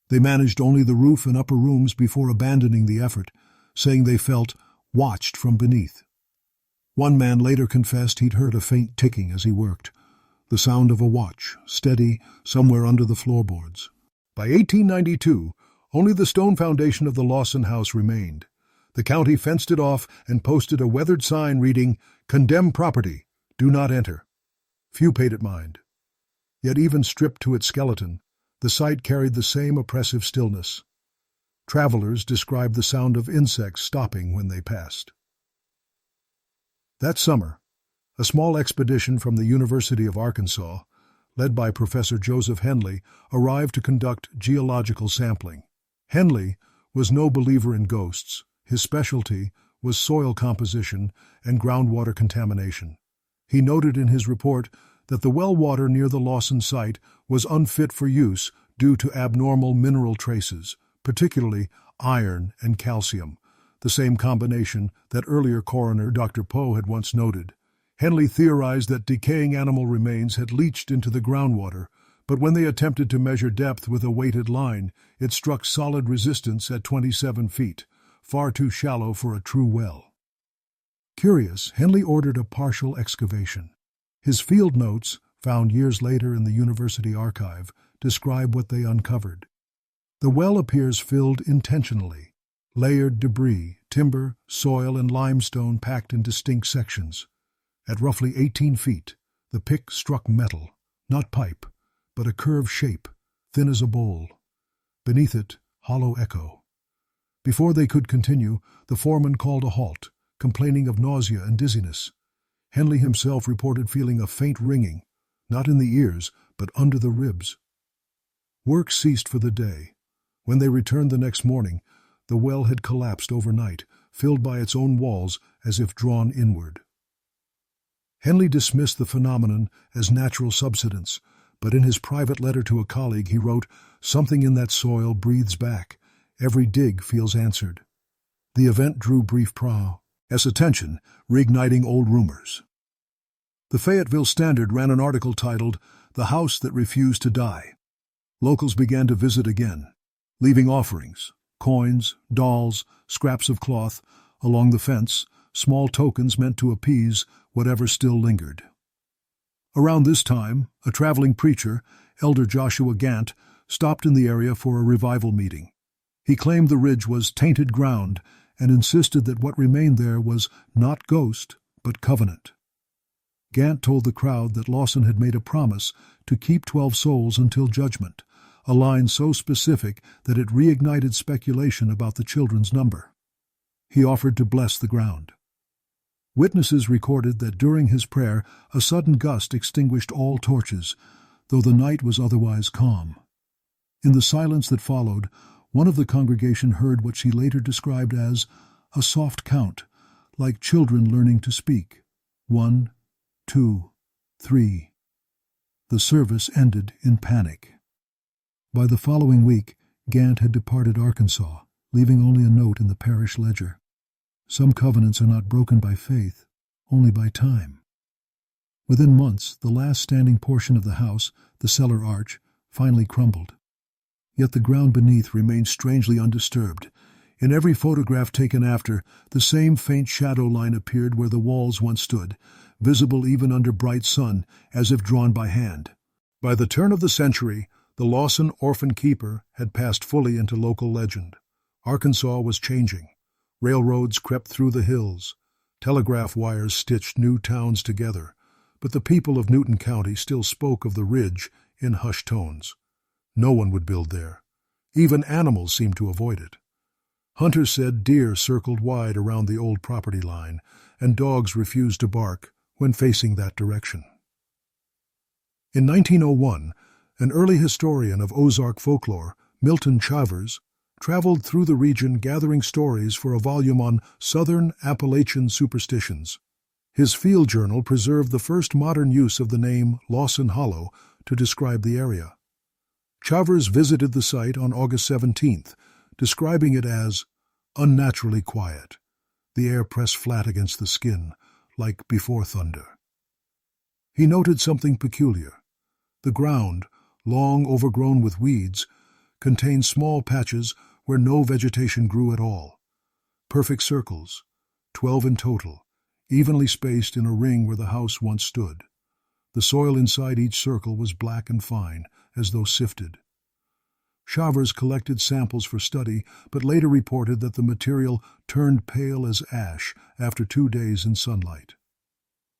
They managed only the roof and upper rooms before abandoning the effort, saying they felt watched from beneath. One man later confessed he'd heard a faint ticking as he worked, the sound of a watch, steady somewhere under the floorboards. By 1892, only the stone foundation of the Lawson house remained. The county fenced it off and posted a weathered sign reading, "Condemned property, do not enter." Few paid it mind. Yet even stripped to its skeleton, the site carried the same oppressive stillness. Travelers described the sound of insects stopping when they passed. That summer, a small expedition from the University of Arkansas, led by Professor Joseph Henley, arrived to conduct geological sampling. Henley was no believer in ghosts. His specialty was soil composition and groundwater contamination. He noted in his report that the well water near the Lawson site was unfit for use due to abnormal mineral traces, particularly iron and calcium, the same combination that earlier coroner Dr. Poe had once noted. Henley theorized that decaying animal remains had leached into the groundwater, but when they attempted to measure depth with a weighted line, it struck solid resistance at 27 feet, far too shallow for a true well. Curious, Henley ordered a partial excavation. His field notes, found years later in the university archive, describe what they uncovered. The well appears filled intentionally, layered debris, timber, soil, and limestone packed in distinct sections. At roughly 18 feet, the pick struck metal, not pipe, but a curved shape, thin as a bowl. Beneath it, hollow echo. Before they could continue, the foreman called a halt, complaining of nausea and dizziness. Henley himself reported feeling a faint ringing, not in the ears, but under the ribs. Work ceased for the day. When they returned the next morning, the well had collapsed overnight, filled by its own walls as if drawn inward. Henley dismissed the phenomenon as natural subsidence, but in his private letter to a colleague he wrote, "Something in that soil breathes back. Every dig feels answered." The event drew brief press attention, reigniting old rumors. The Fayetteville Standard ran an article titled, "The House That Refused to Die." Locals began to visit again, leaving offerings, coins, dolls, scraps of cloth, along the fence, small tokens meant to appease whatever still lingered. Around this time, a traveling preacher, Elder Joshua Gant, stopped in the area for a revival meeting. He claimed the ridge was tainted ground and insisted that what remained there was not ghost, but covenant. Gant told the crowd that Lawson had made a promise to keep 12 souls until judgment, a line so specific that it reignited speculation about the children's number. He offered to bless the ground. Witnesses recorded that during his prayer a sudden gust extinguished all torches, though the night was otherwise calm. In the silence that followed, one of the congregation heard what she later described as a soft count, like children learning to speak. 1, 2, 3. The service ended in panic. By the following week, Gant had departed Arkansas, leaving only a note in the parish ledger. Some covenants are not broken by faith, only by time. Within months, the last standing portion of the house, the cellar arch, finally crumbled. Yet the ground beneath remained strangely undisturbed. In every photograph taken after, the same faint shadow line appeared where the walls once stood, visible even under bright sun, as if drawn by hand. By the turn of the century, the Lawson orphan keeper had passed fully into local legend. Arkansas was changing. Railroads crept through the hills. Telegraph wires stitched new towns together. But the people of Newton County still spoke of the ridge in hushed tones. No one would build there. Even animals seemed to avoid it. Hunters said deer circled wide around the old property line, and dogs refused to bark when facing that direction. In 1901, an early historian of Ozark folklore, Milton Chavers, traveled through the region gathering stories for a volume on Southern Appalachian superstitions. His field journal preserved the first modern use of the name Lawson Hollow to describe the area. Chavers visited the site on August 17th, describing it as unnaturally quiet. The air pressed flat against the skin, like before thunder. He noted something peculiar. The ground, long overgrown with weeds, contained small patches where no vegetation grew at all. Perfect circles, 12 in total, evenly spaced in a ring where the house once stood. The soil inside each circle was black and fine, as though sifted. Chavers collected samples for study, but later reported that the material turned pale as ash after 2 days in sunlight.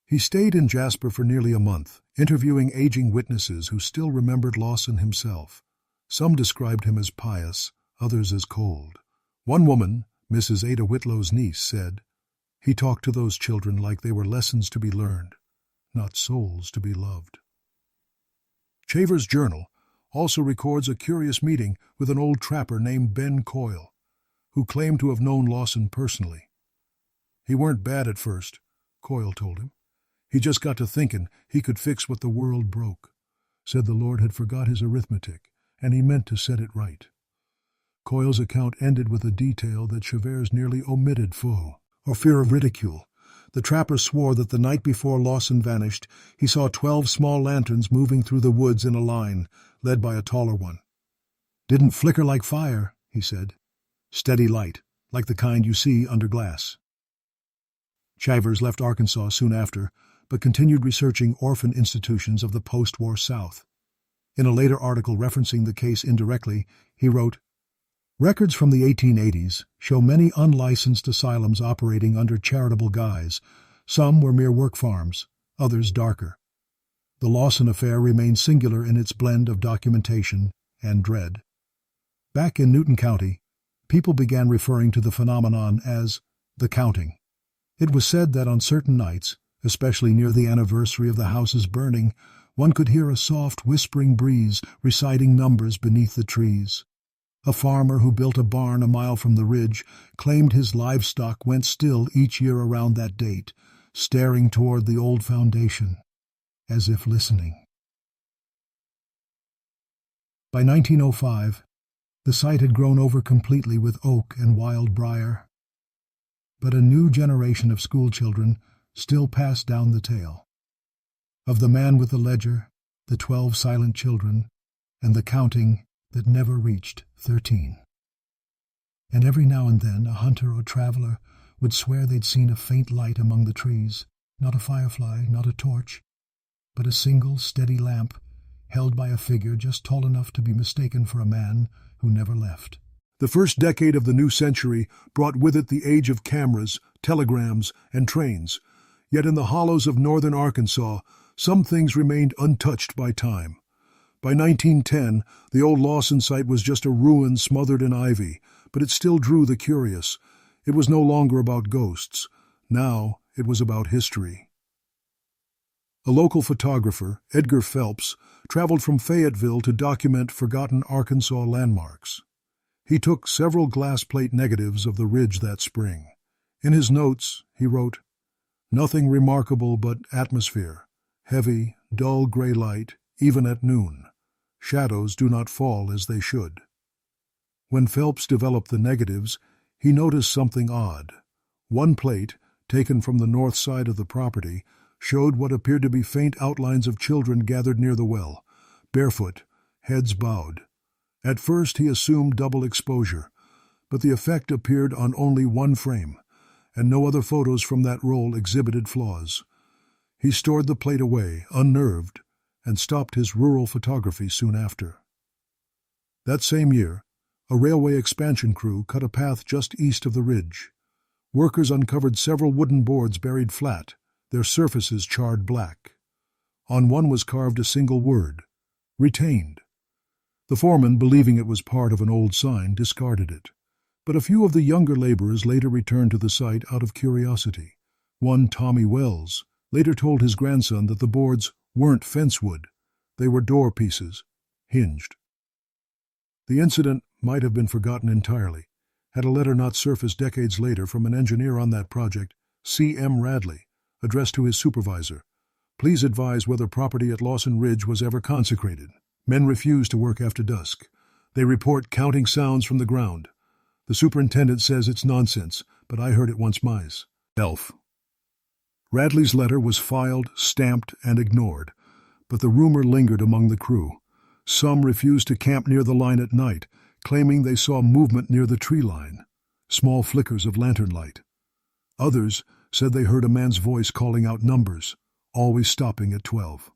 He stayed in Jasper for nearly a month, interviewing aging witnesses who still remembered Lawson himself. Some described him as pious, others as cold. One woman, Mrs. Ada Whitlow's niece, said, "He talked to those children like they were lessons to be learned, not souls to be loved." Chavers' journal also records a curious meeting with an old trapper named Ben Coyle, who claimed to have known Lawson personally. "He weren't bad at first," Coyle told him. "He just got to thinking he could fix what the world broke. Said the Lord had forgot his arithmetic, and he meant to set it right." Coyle's account ended with a detail that Chavers nearly omitted for fear of ridicule. The trapper swore that the night before Lawson vanished, he saw 12 small lanterns moving through the woods in a line, led by a taller one. "Didn't flicker like fire," he said. "Steady light, like the kind you see under glass." Chavers left Arkansas soon after, but continued researching orphan institutions of the post-war South. In a later article referencing the case indirectly, he wrote, "Records from the 1880s show many unlicensed asylums operating under charitable guise. Some were mere work farms, others darker. The Lawson affair remains singular in its blend of documentation and dread." Back in Newton County, people began referring to the phenomenon as the counting. It was said that on certain nights, especially near the anniversary of the house's burning, one could hear a soft whispering breeze reciting numbers beneath the trees. A farmer who built a barn a mile from the ridge claimed his livestock went still each year around that date, staring toward the old foundation, as if listening. By 1905, the site had grown over completely with oak and wild briar. But a new generation of schoolchildren still passed down the tale. Of the man with the ledger, the 12 silent children, and the counting that never reached 13. And every now and then a hunter or traveler would swear they'd seen a faint light among the trees, not a firefly, not a torch, but a single steady lamp held by a figure just tall enough to be mistaken for a man who never left. The first decade of the new century brought with it the age of cameras, telegrams, and trains. Yet in the hollows of northern Arkansas, some things remained untouched by time. By 1910, the old Lawson site was just a ruin smothered in ivy, but it still drew the curious. It was no longer about ghosts. Now it was about history. A local photographer, Edgar Phelps, traveled from Fayetteville to document forgotten Arkansas landmarks. He took several glass plate negatives of the ridge that spring. In his notes, he wrote, "Nothing remarkable but atmosphere, heavy, dull gray light, even at noon. Shadows do not fall as they should." When Phelps developed the negatives, he noticed something odd. One plate, taken from the north side of the property, showed what appeared to be faint outlines of children gathered near the well, barefoot, heads bowed. At first he assumed double exposure, but the effect appeared on only one frame, and no other photos from that roll exhibited flaws. He stored the plate away, unnerved, and stopped his rural photography soon after. That same year, a railway expansion crew cut a path just east of the ridge. Workers uncovered several wooden boards buried flat, their surfaces charred black. On one was carved a single word, "Retained." The foreman, believing it was part of an old sign, discarded it. But a few of the younger laborers later returned to the site out of curiosity. One, Tommy Wells, later told his grandson that the boards weren't fence wood, they were door pieces, hinged. The incident might have been forgotten entirely, had a letter not surfaced decades later from an engineer on that project, C.M. Radley, addressed to his supervisor. Please advise whether property at Lawson Ridge was ever consecrated. Men refuse to work after dusk. They report counting sounds from the ground. The superintendent says it's nonsense, but I heard it once myself. Radley's letter was filed, stamped, and ignored, but the rumor lingered among the crew. Some refused to camp near the line at night, claiming they saw movement near the tree line, small flickers of lantern light. Others said they heard a man's voice calling out numbers, always stopping at 12.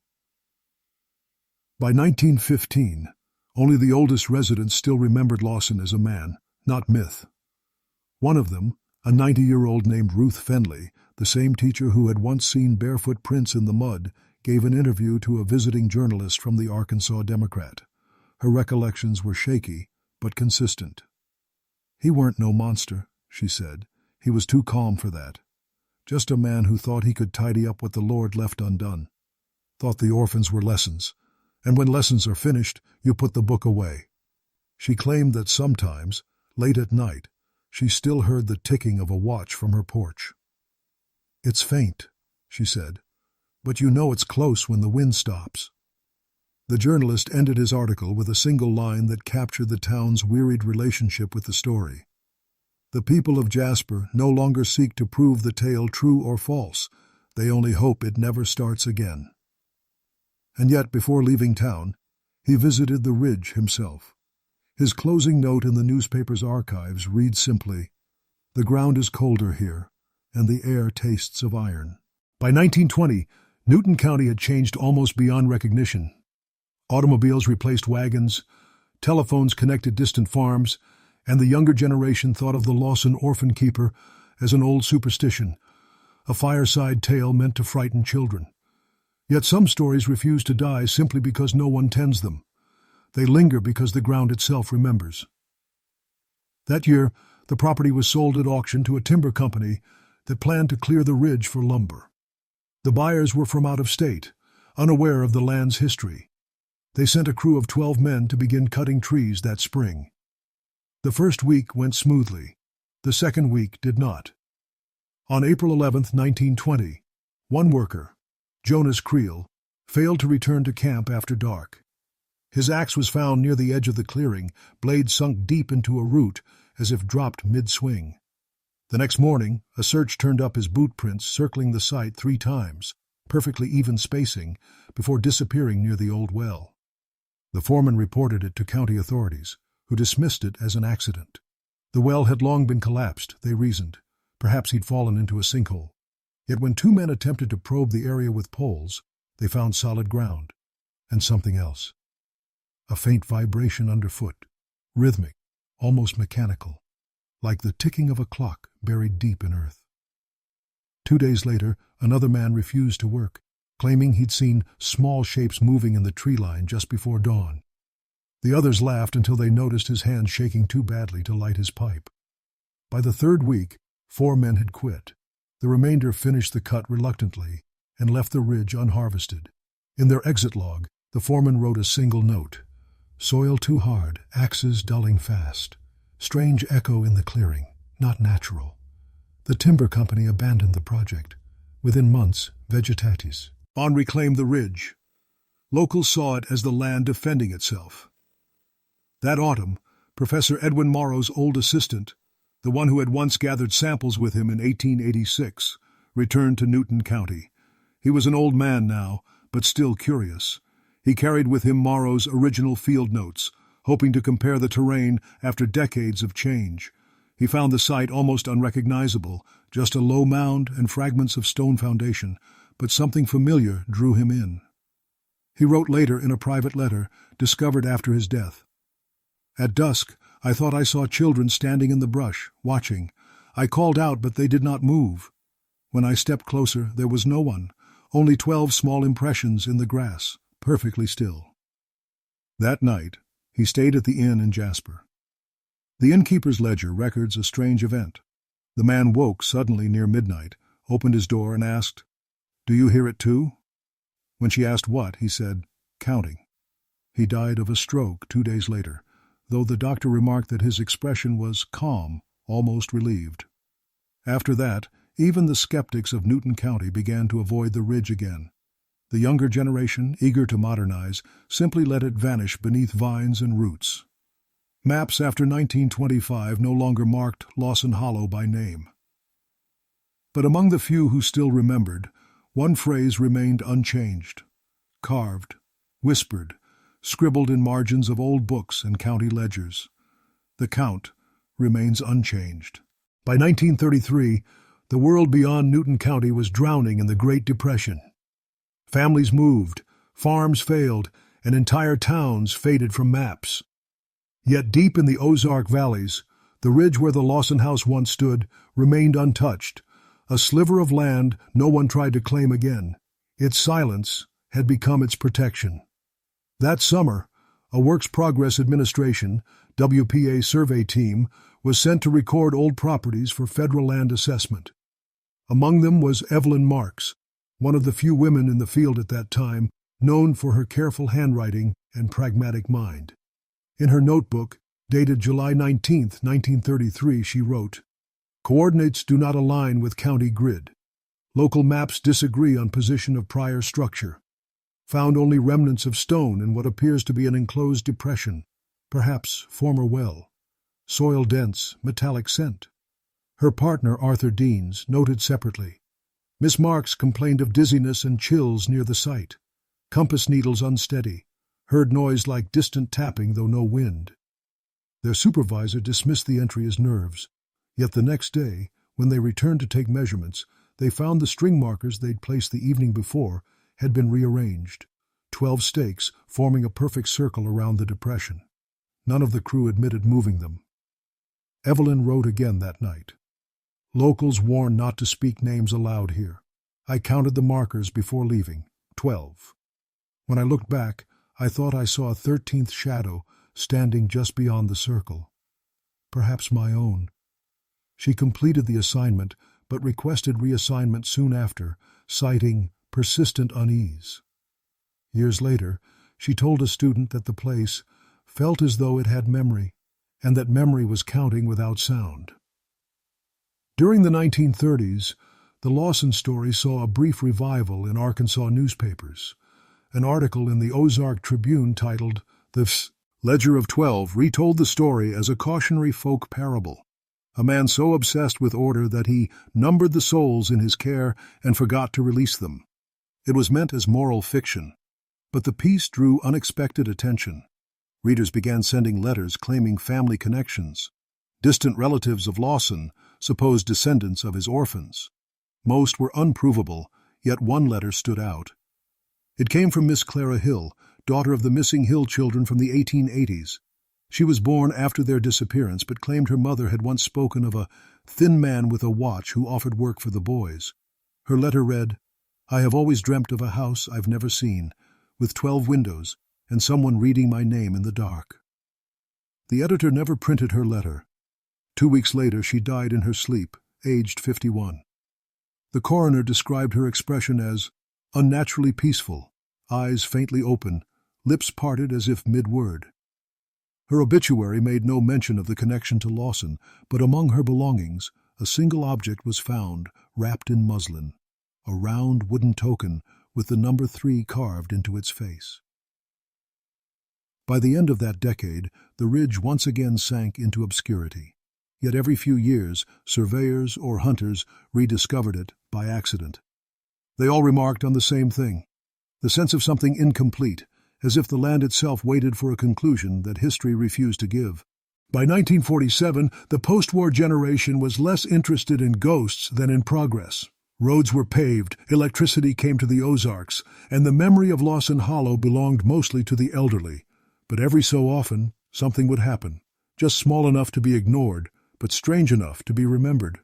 By 1915, only the oldest residents still remembered Lawson as a man, not myth. One of them, a 90-year-old named Ruth Fenley, the same teacher who had once seen barefoot prints in the mud, gave an interview to a visiting journalist from the Arkansas Democrat. Her recollections were shaky, but consistent. "He weren't no monster," she said. "He was too calm for that. Just a man who thought he could tidy up what the Lord left undone. Thought the orphans were lessons, and when lessons are finished, you put the book away." She claimed that sometimes, late at night, she still heard the ticking of a watch from her porch. "It's faint," she said, "but you know it's close when the wind stops." The journalist ended his article with a single line that captured the town's wearied relationship with the story. "The people of Jasper no longer seek to prove the tale true or false. They only hope it never starts again." And yet, before leaving town, he visited the ridge himself. His closing note in the newspaper's archives reads simply, "The ground is colder here, and the air tastes of iron." By 1920, Newton County had changed almost beyond recognition. Automobiles replaced wagons, telephones connected distant farms, and the younger generation thought of the Lawson orphan keeper as an old superstition, a fireside tale meant to frighten children. Yet some stories refuse to die simply because no one tends them. They linger because the ground itself remembers. That year, the property was sold at auction to a timber company that planned to clear the ridge for lumber. The buyers were from out of state, unaware of the land's history. They sent a crew of 12 men to begin cutting trees that spring. The first week went smoothly. The second week did not. On April 11, 1920, one worker, Jonas Creel, failed to return to camp after dark. His axe was found near the edge of the clearing, blade sunk deep into a root as if dropped mid-swing. The next morning, a search turned up his boot prints circling the site 3 times, perfectly even spacing, before disappearing near the old well. The foreman reported it to county authorities, who dismissed it as an accident. The well had long been collapsed, they reasoned. Perhaps he'd fallen into a sinkhole. Yet when 2 men attempted to probe the area with poles, they found solid ground, and something else. A faint vibration underfoot, rhythmic, almost mechanical, like the ticking of a clock buried deep in earth. 2 days later, another man refused to work, claiming he'd seen small shapes moving in the tree line just before dawn. The others laughed until they noticed his hands shaking too badly to light his pipe. By the 3rd week, 4 men had quit. The remainder finished the cut reluctantly and left the ridge unharvested. In their exit log, the foreman wrote a single note: "Soil too hard, axes dulling fast. Strange echo in the clearing, not natural." The timber company abandoned the project. Within months, vegetatis on reclaimed the ridge. Locals saw it as the land defending itself. That autumn, Professor Edwin Morrow's old assistant, the one who had once gathered samples with him in 1886, returned to Newton County. He was an old man now, but still curious. He carried with him Morrow's original field notes, hoping to compare the terrain after decades of change. He found the site almost unrecognizable, just a low mound and fragments of stone foundation, but something familiar drew him in. He wrote later in a private letter, discovered after his death. At dusk, I thought I saw children standing in the brush, watching. I called out, but they did not move. When I stepped closer, there was no one, only 12 small impressions in the grass, perfectly still. That night, he stayed at the inn in Jasper. The innkeeper's ledger records a strange event. The man woke suddenly near midnight, opened his door and asked, "Do you hear it too?" When she asked what, he said, "Counting." He died of a stroke 2 days later, though the doctor remarked that his expression was calm, almost relieved. After that, even the skeptics of Newton County began to avoid the ridge again. The younger generation, eager to modernize, simply let it vanish beneath vines and roots. Maps after 1925 no longer marked Lawson Hollow by name. But among the few who still remembered, one phrase remained unchanged, carved, whispered, scribbled in margins of old books and county ledgers. The count remains unchanged. By 1933, the world beyond Newton County was drowning in the Great Depression. Families moved, farms failed, and entire towns faded from maps. Yet deep in the Ozark valleys, the ridge where the Lawson house once stood remained untouched, a sliver of land no one tried to claim again. Its silence had become its protection. That summer, a Works Progress Administration, WPA survey team, was sent to record old properties for federal land assessment. Among them was Evelyn Marks, one of the few women in the field at that time, known for her careful handwriting and pragmatic mind. In her notebook, dated July 19, 1933, she wrote, "Coordinates do not align with county grid. Local maps disagree on position of prior structure. Found only remnants of stone in what appears to be an enclosed depression, perhaps former well. Soil dense, metallic scent." Her partner, Arthur Deans, noted separately, "Miss Marks complained of dizziness and chills near the site. Compass needles unsteady. Heard noise like distant tapping, though no wind." Their supervisor dismissed the entry as nerves, yet the next day, when they returned to take measurements, they found the string markers they'd placed the evening before had been rearranged, 12 stakes forming a perfect circle around the depression. None of the crew admitted moving them. Evelyn wrote again that night. "Locals warned not to speak names aloud here. I counted the markers before leaving, 12. When I looked back, I thought I saw a 13th shadow standing just beyond the circle. Perhaps my own." She completed the assignment, but requested reassignment soon after, citing persistent unease. Years later, she told a student that the place felt as though it had memory, and that memory was counting without sound. During the 1930s, the Lawson story saw a brief revival in Arkansas newspapers. An article in the Ozark Tribune titled "The Ledger of 12" retold the story as a cautionary folk parable. A man so obsessed with order that he numbered the souls in his care and forgot to release them. It was meant as moral fiction, but the piece drew unexpected attention. Readers began sending letters claiming family connections. Distant relatives of Lawson, supposed descendants of his orphans. Most were unprovable, yet one letter stood out. It came from Miss Clara Hill, daughter of the missing Hill children from the 1880s. She was born after their disappearance, but claimed her mother had once spoken of a thin man with a watch who offered work for the boys. Her letter read, "I have always dreamt of a house I've never seen, with 12 windows, and someone reading my name in the dark." The editor never printed her letter. 2 weeks later, she died in her sleep, aged 51. The coroner described her expression as unnaturally peaceful, eyes faintly open, lips parted as if mid-word. Her obituary made no mention of the connection to Lawson, but among her belongings, a single object was found, wrapped in muslin, a round wooden token with the number 3 carved into its face. By the end of that decade, the ridge once again sank into obscurity. Yet every few years, surveyors or hunters rediscovered it by accident. They all remarked on the same thing, the sense of something incomplete, as if the land itself waited for a conclusion that history refused to give. By 1947, the post-war generation was less interested in ghosts than in progress. Roads were paved, electricity came to the Ozarks, and the memory of Lawson Hollow belonged mostly to the elderly. But every so often, something would happen, just small enough to be ignored, but strange enough to be remembered.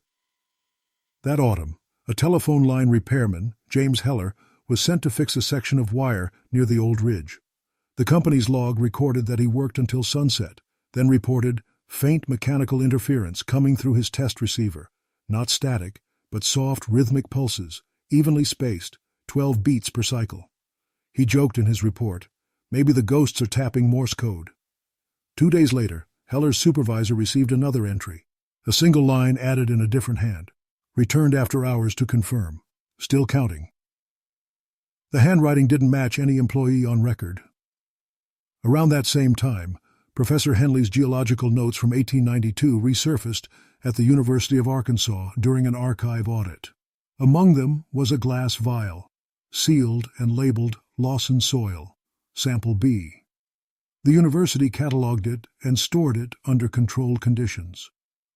That autumn, a telephone line repairman, James Heller, was sent to fix a section of wire near the old ridge. The company's log recorded that he worked until sunset, then reported faint mechanical interference coming through his test receiver, not static, but soft rhythmic pulses, evenly spaced, 12 beats per cycle. He joked in his report, "Maybe the ghosts are tapping Morse code." 2 days later, Heller's supervisor received another entry, a single line added in a different hand, returned after hours to confirm, still counting. The handwriting didn't match any employee on record. Around that same time, Professor Henley's geological notes from 1892 resurfaced at the University of Arkansas during an archive audit. Among them was a glass vial, sealed and labeled Lawson soil, sample B. The university cataloged it and stored it under controlled conditions.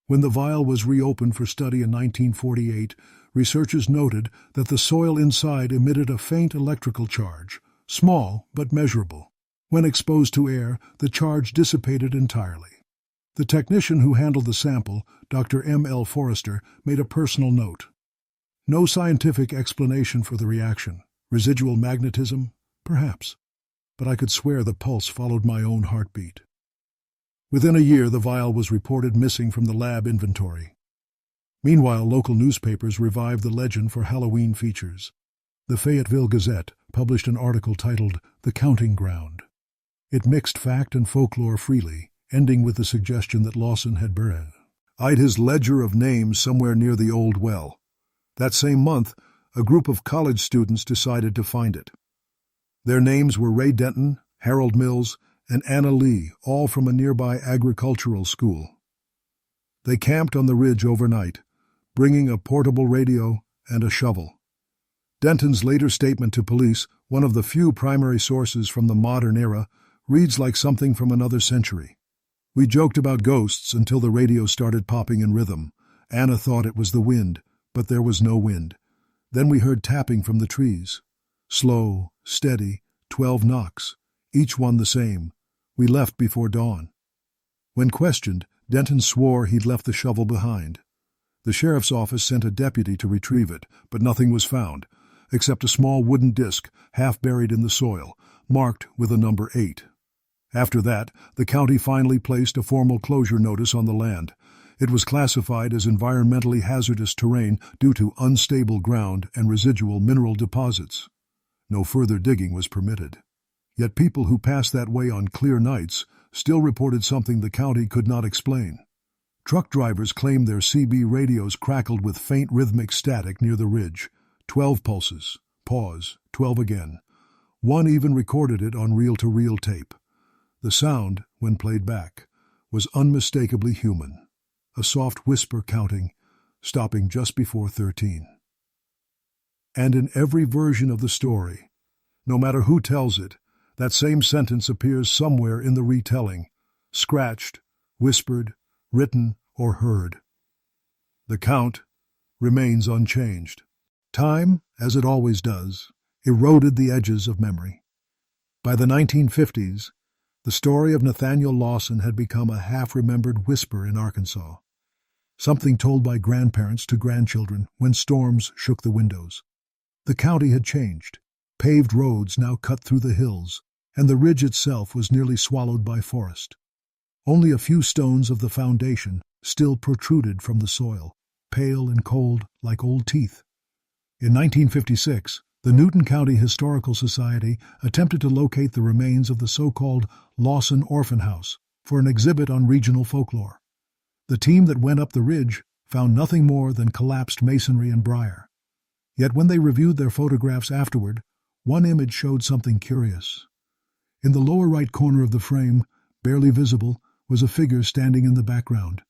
When the vial was reopened for study in 1948, researchers noted that the soil inside emitted a faint electrical charge, small but measurable. When exposed to air, the charge dissipated entirely. The technician who handled the sample, Dr. M. L. Forrester, made a personal note. No scientific explanation for the reaction. Residual magnetism? Perhaps. But I could swear the pulse followed my own heartbeat. Within a year, the vial was reported missing from the lab inventory. Meanwhile, local newspapers revived the legend for Halloween features. The Fayetteville Gazette published an article titled "The Counting Ground." It mixed fact and folklore freely, ending with the suggestion that Lawson had buried his ledger of names somewhere near the old well. That same month, a group of college students decided to find it. Their names were Ray Denton, Harold Mills, and Anna Lee, all from a nearby agricultural school. They camped on the ridge overnight, bringing a portable radio and a shovel. Denton's later statement to police, one of the few primary sources from the modern era, reads like something from another century. "We joked about ghosts until the radio started popping in rhythm. Anna thought it was the wind, but there was no wind. Then we heard tapping from the trees. Slow, steady, 12 knocks, each one the same. We left before dawn." When questioned, Denton swore he'd left the shovel behind. The sheriff's office sent a deputy to retrieve it, but nothing was found, except a small wooden disc half buried in the soil, marked with a number 8. After that, the county finally placed a formal closure notice on the land. It was classified as environmentally hazardous terrain due to unstable ground and residual mineral deposits. No further digging was permitted. Yet people who passed that way on clear nights still reported something the county could not explain. Truck drivers claimed their CB radios crackled with faint rhythmic static near the ridge. 12 pulses, pause, 12 again. One even recorded it on reel-to-reel tape. The sound, when played back, was unmistakably human, a soft whisper counting, stopping just before 13. And in every version of the story, no matter who tells it, that same sentence appears somewhere in the retelling, scratched, whispered, written, or heard. The count remains unchanged. Time, as it always does, eroded the edges of memory. By the 1950s, the story of Nathaniel Lawson had become a half-remembered whisper in Arkansas, something told by grandparents to grandchildren when storms shook the windows. The county had changed. Paved roads now cut through the hills, and the ridge itself was nearly swallowed by forest. Only a few stones of the foundation still protruded from the soil, pale and cold like old teeth. In 1956, the Newton County Historical Society attempted to locate the remains of the so-called Lawson Orphan House for an exhibit on regional folklore. The team that went up the ridge found nothing more than collapsed masonry and briar. Yet when they reviewed their photographs afterward, one image showed something curious. In the lower right corner of the frame, barely visible, was a figure standing in the background,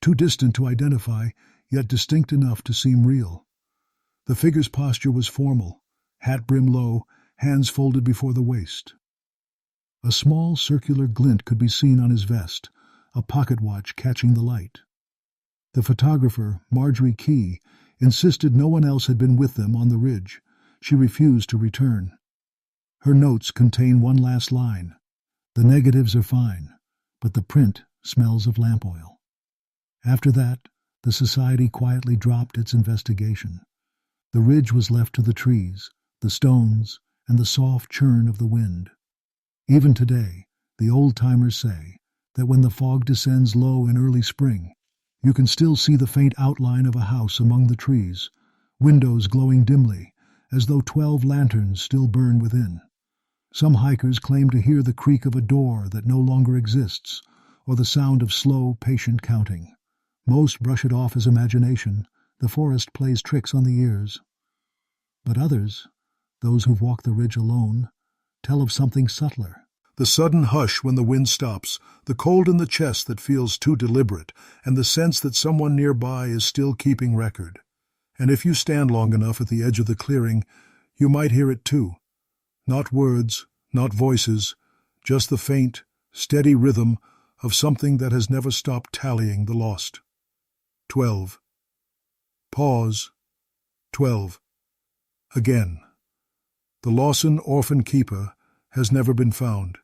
too distant to identify, yet distinct enough to seem real. The figure's posture was formal, hat brim low, hands folded before the waist. A small circular glint could be seen on his vest, a pocket watch catching the light. The photographer, Marjorie Key, insisted no one else had been with them on the ridge. She refused to return. Her notes contain one last line. The negatives are fine, but the print smells of lamp oil. After that, the society quietly dropped its investigation. The ridge was left to the trees, the stones, and the soft churn of the wind. Even today, the old-timers say that when the fog descends low in early spring, you can still see the faint outline of a house among the trees, windows glowing dimly, as though 12 lanterns still burn within. Some hikers claim to hear the creak of a door that no longer exists, or the sound of slow, patient counting. Most brush it off as imagination. The forest plays tricks on the ears. But others, those who've walked the ridge alone, tell of something subtler. The sudden hush when the wind stops, the cold in the chest that feels too deliberate, and the sense that someone nearby is still keeping record. And if you stand long enough at the edge of the clearing, you might hear it too. Not words, not voices, just the faint, steady rhythm of something that has never stopped tallying the lost. 12. Pause. 12. Again. The Lawson orphan keeper has never been found.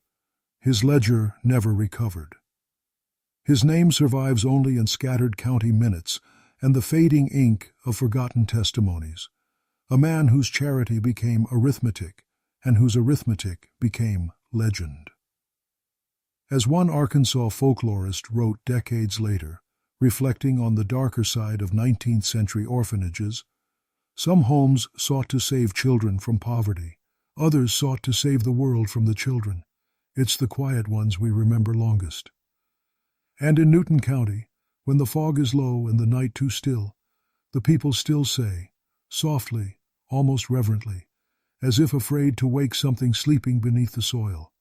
His ledger never recovered. His name survives only in scattered county minutes and the fading ink of forgotten testimonies. A man whose charity became arithmetic and whose arithmetic became legend. As one Arkansas folklorist wrote decades later, reflecting on the darker side of 19th century orphanages, some homes sought to save children from poverty. Others sought to save the world from the children. It's the quiet ones we remember longest. And in Newton County, when the fog is low and the night too still, the people still say, softly, almost reverently, as if afraid to wake something sleeping beneath the soil,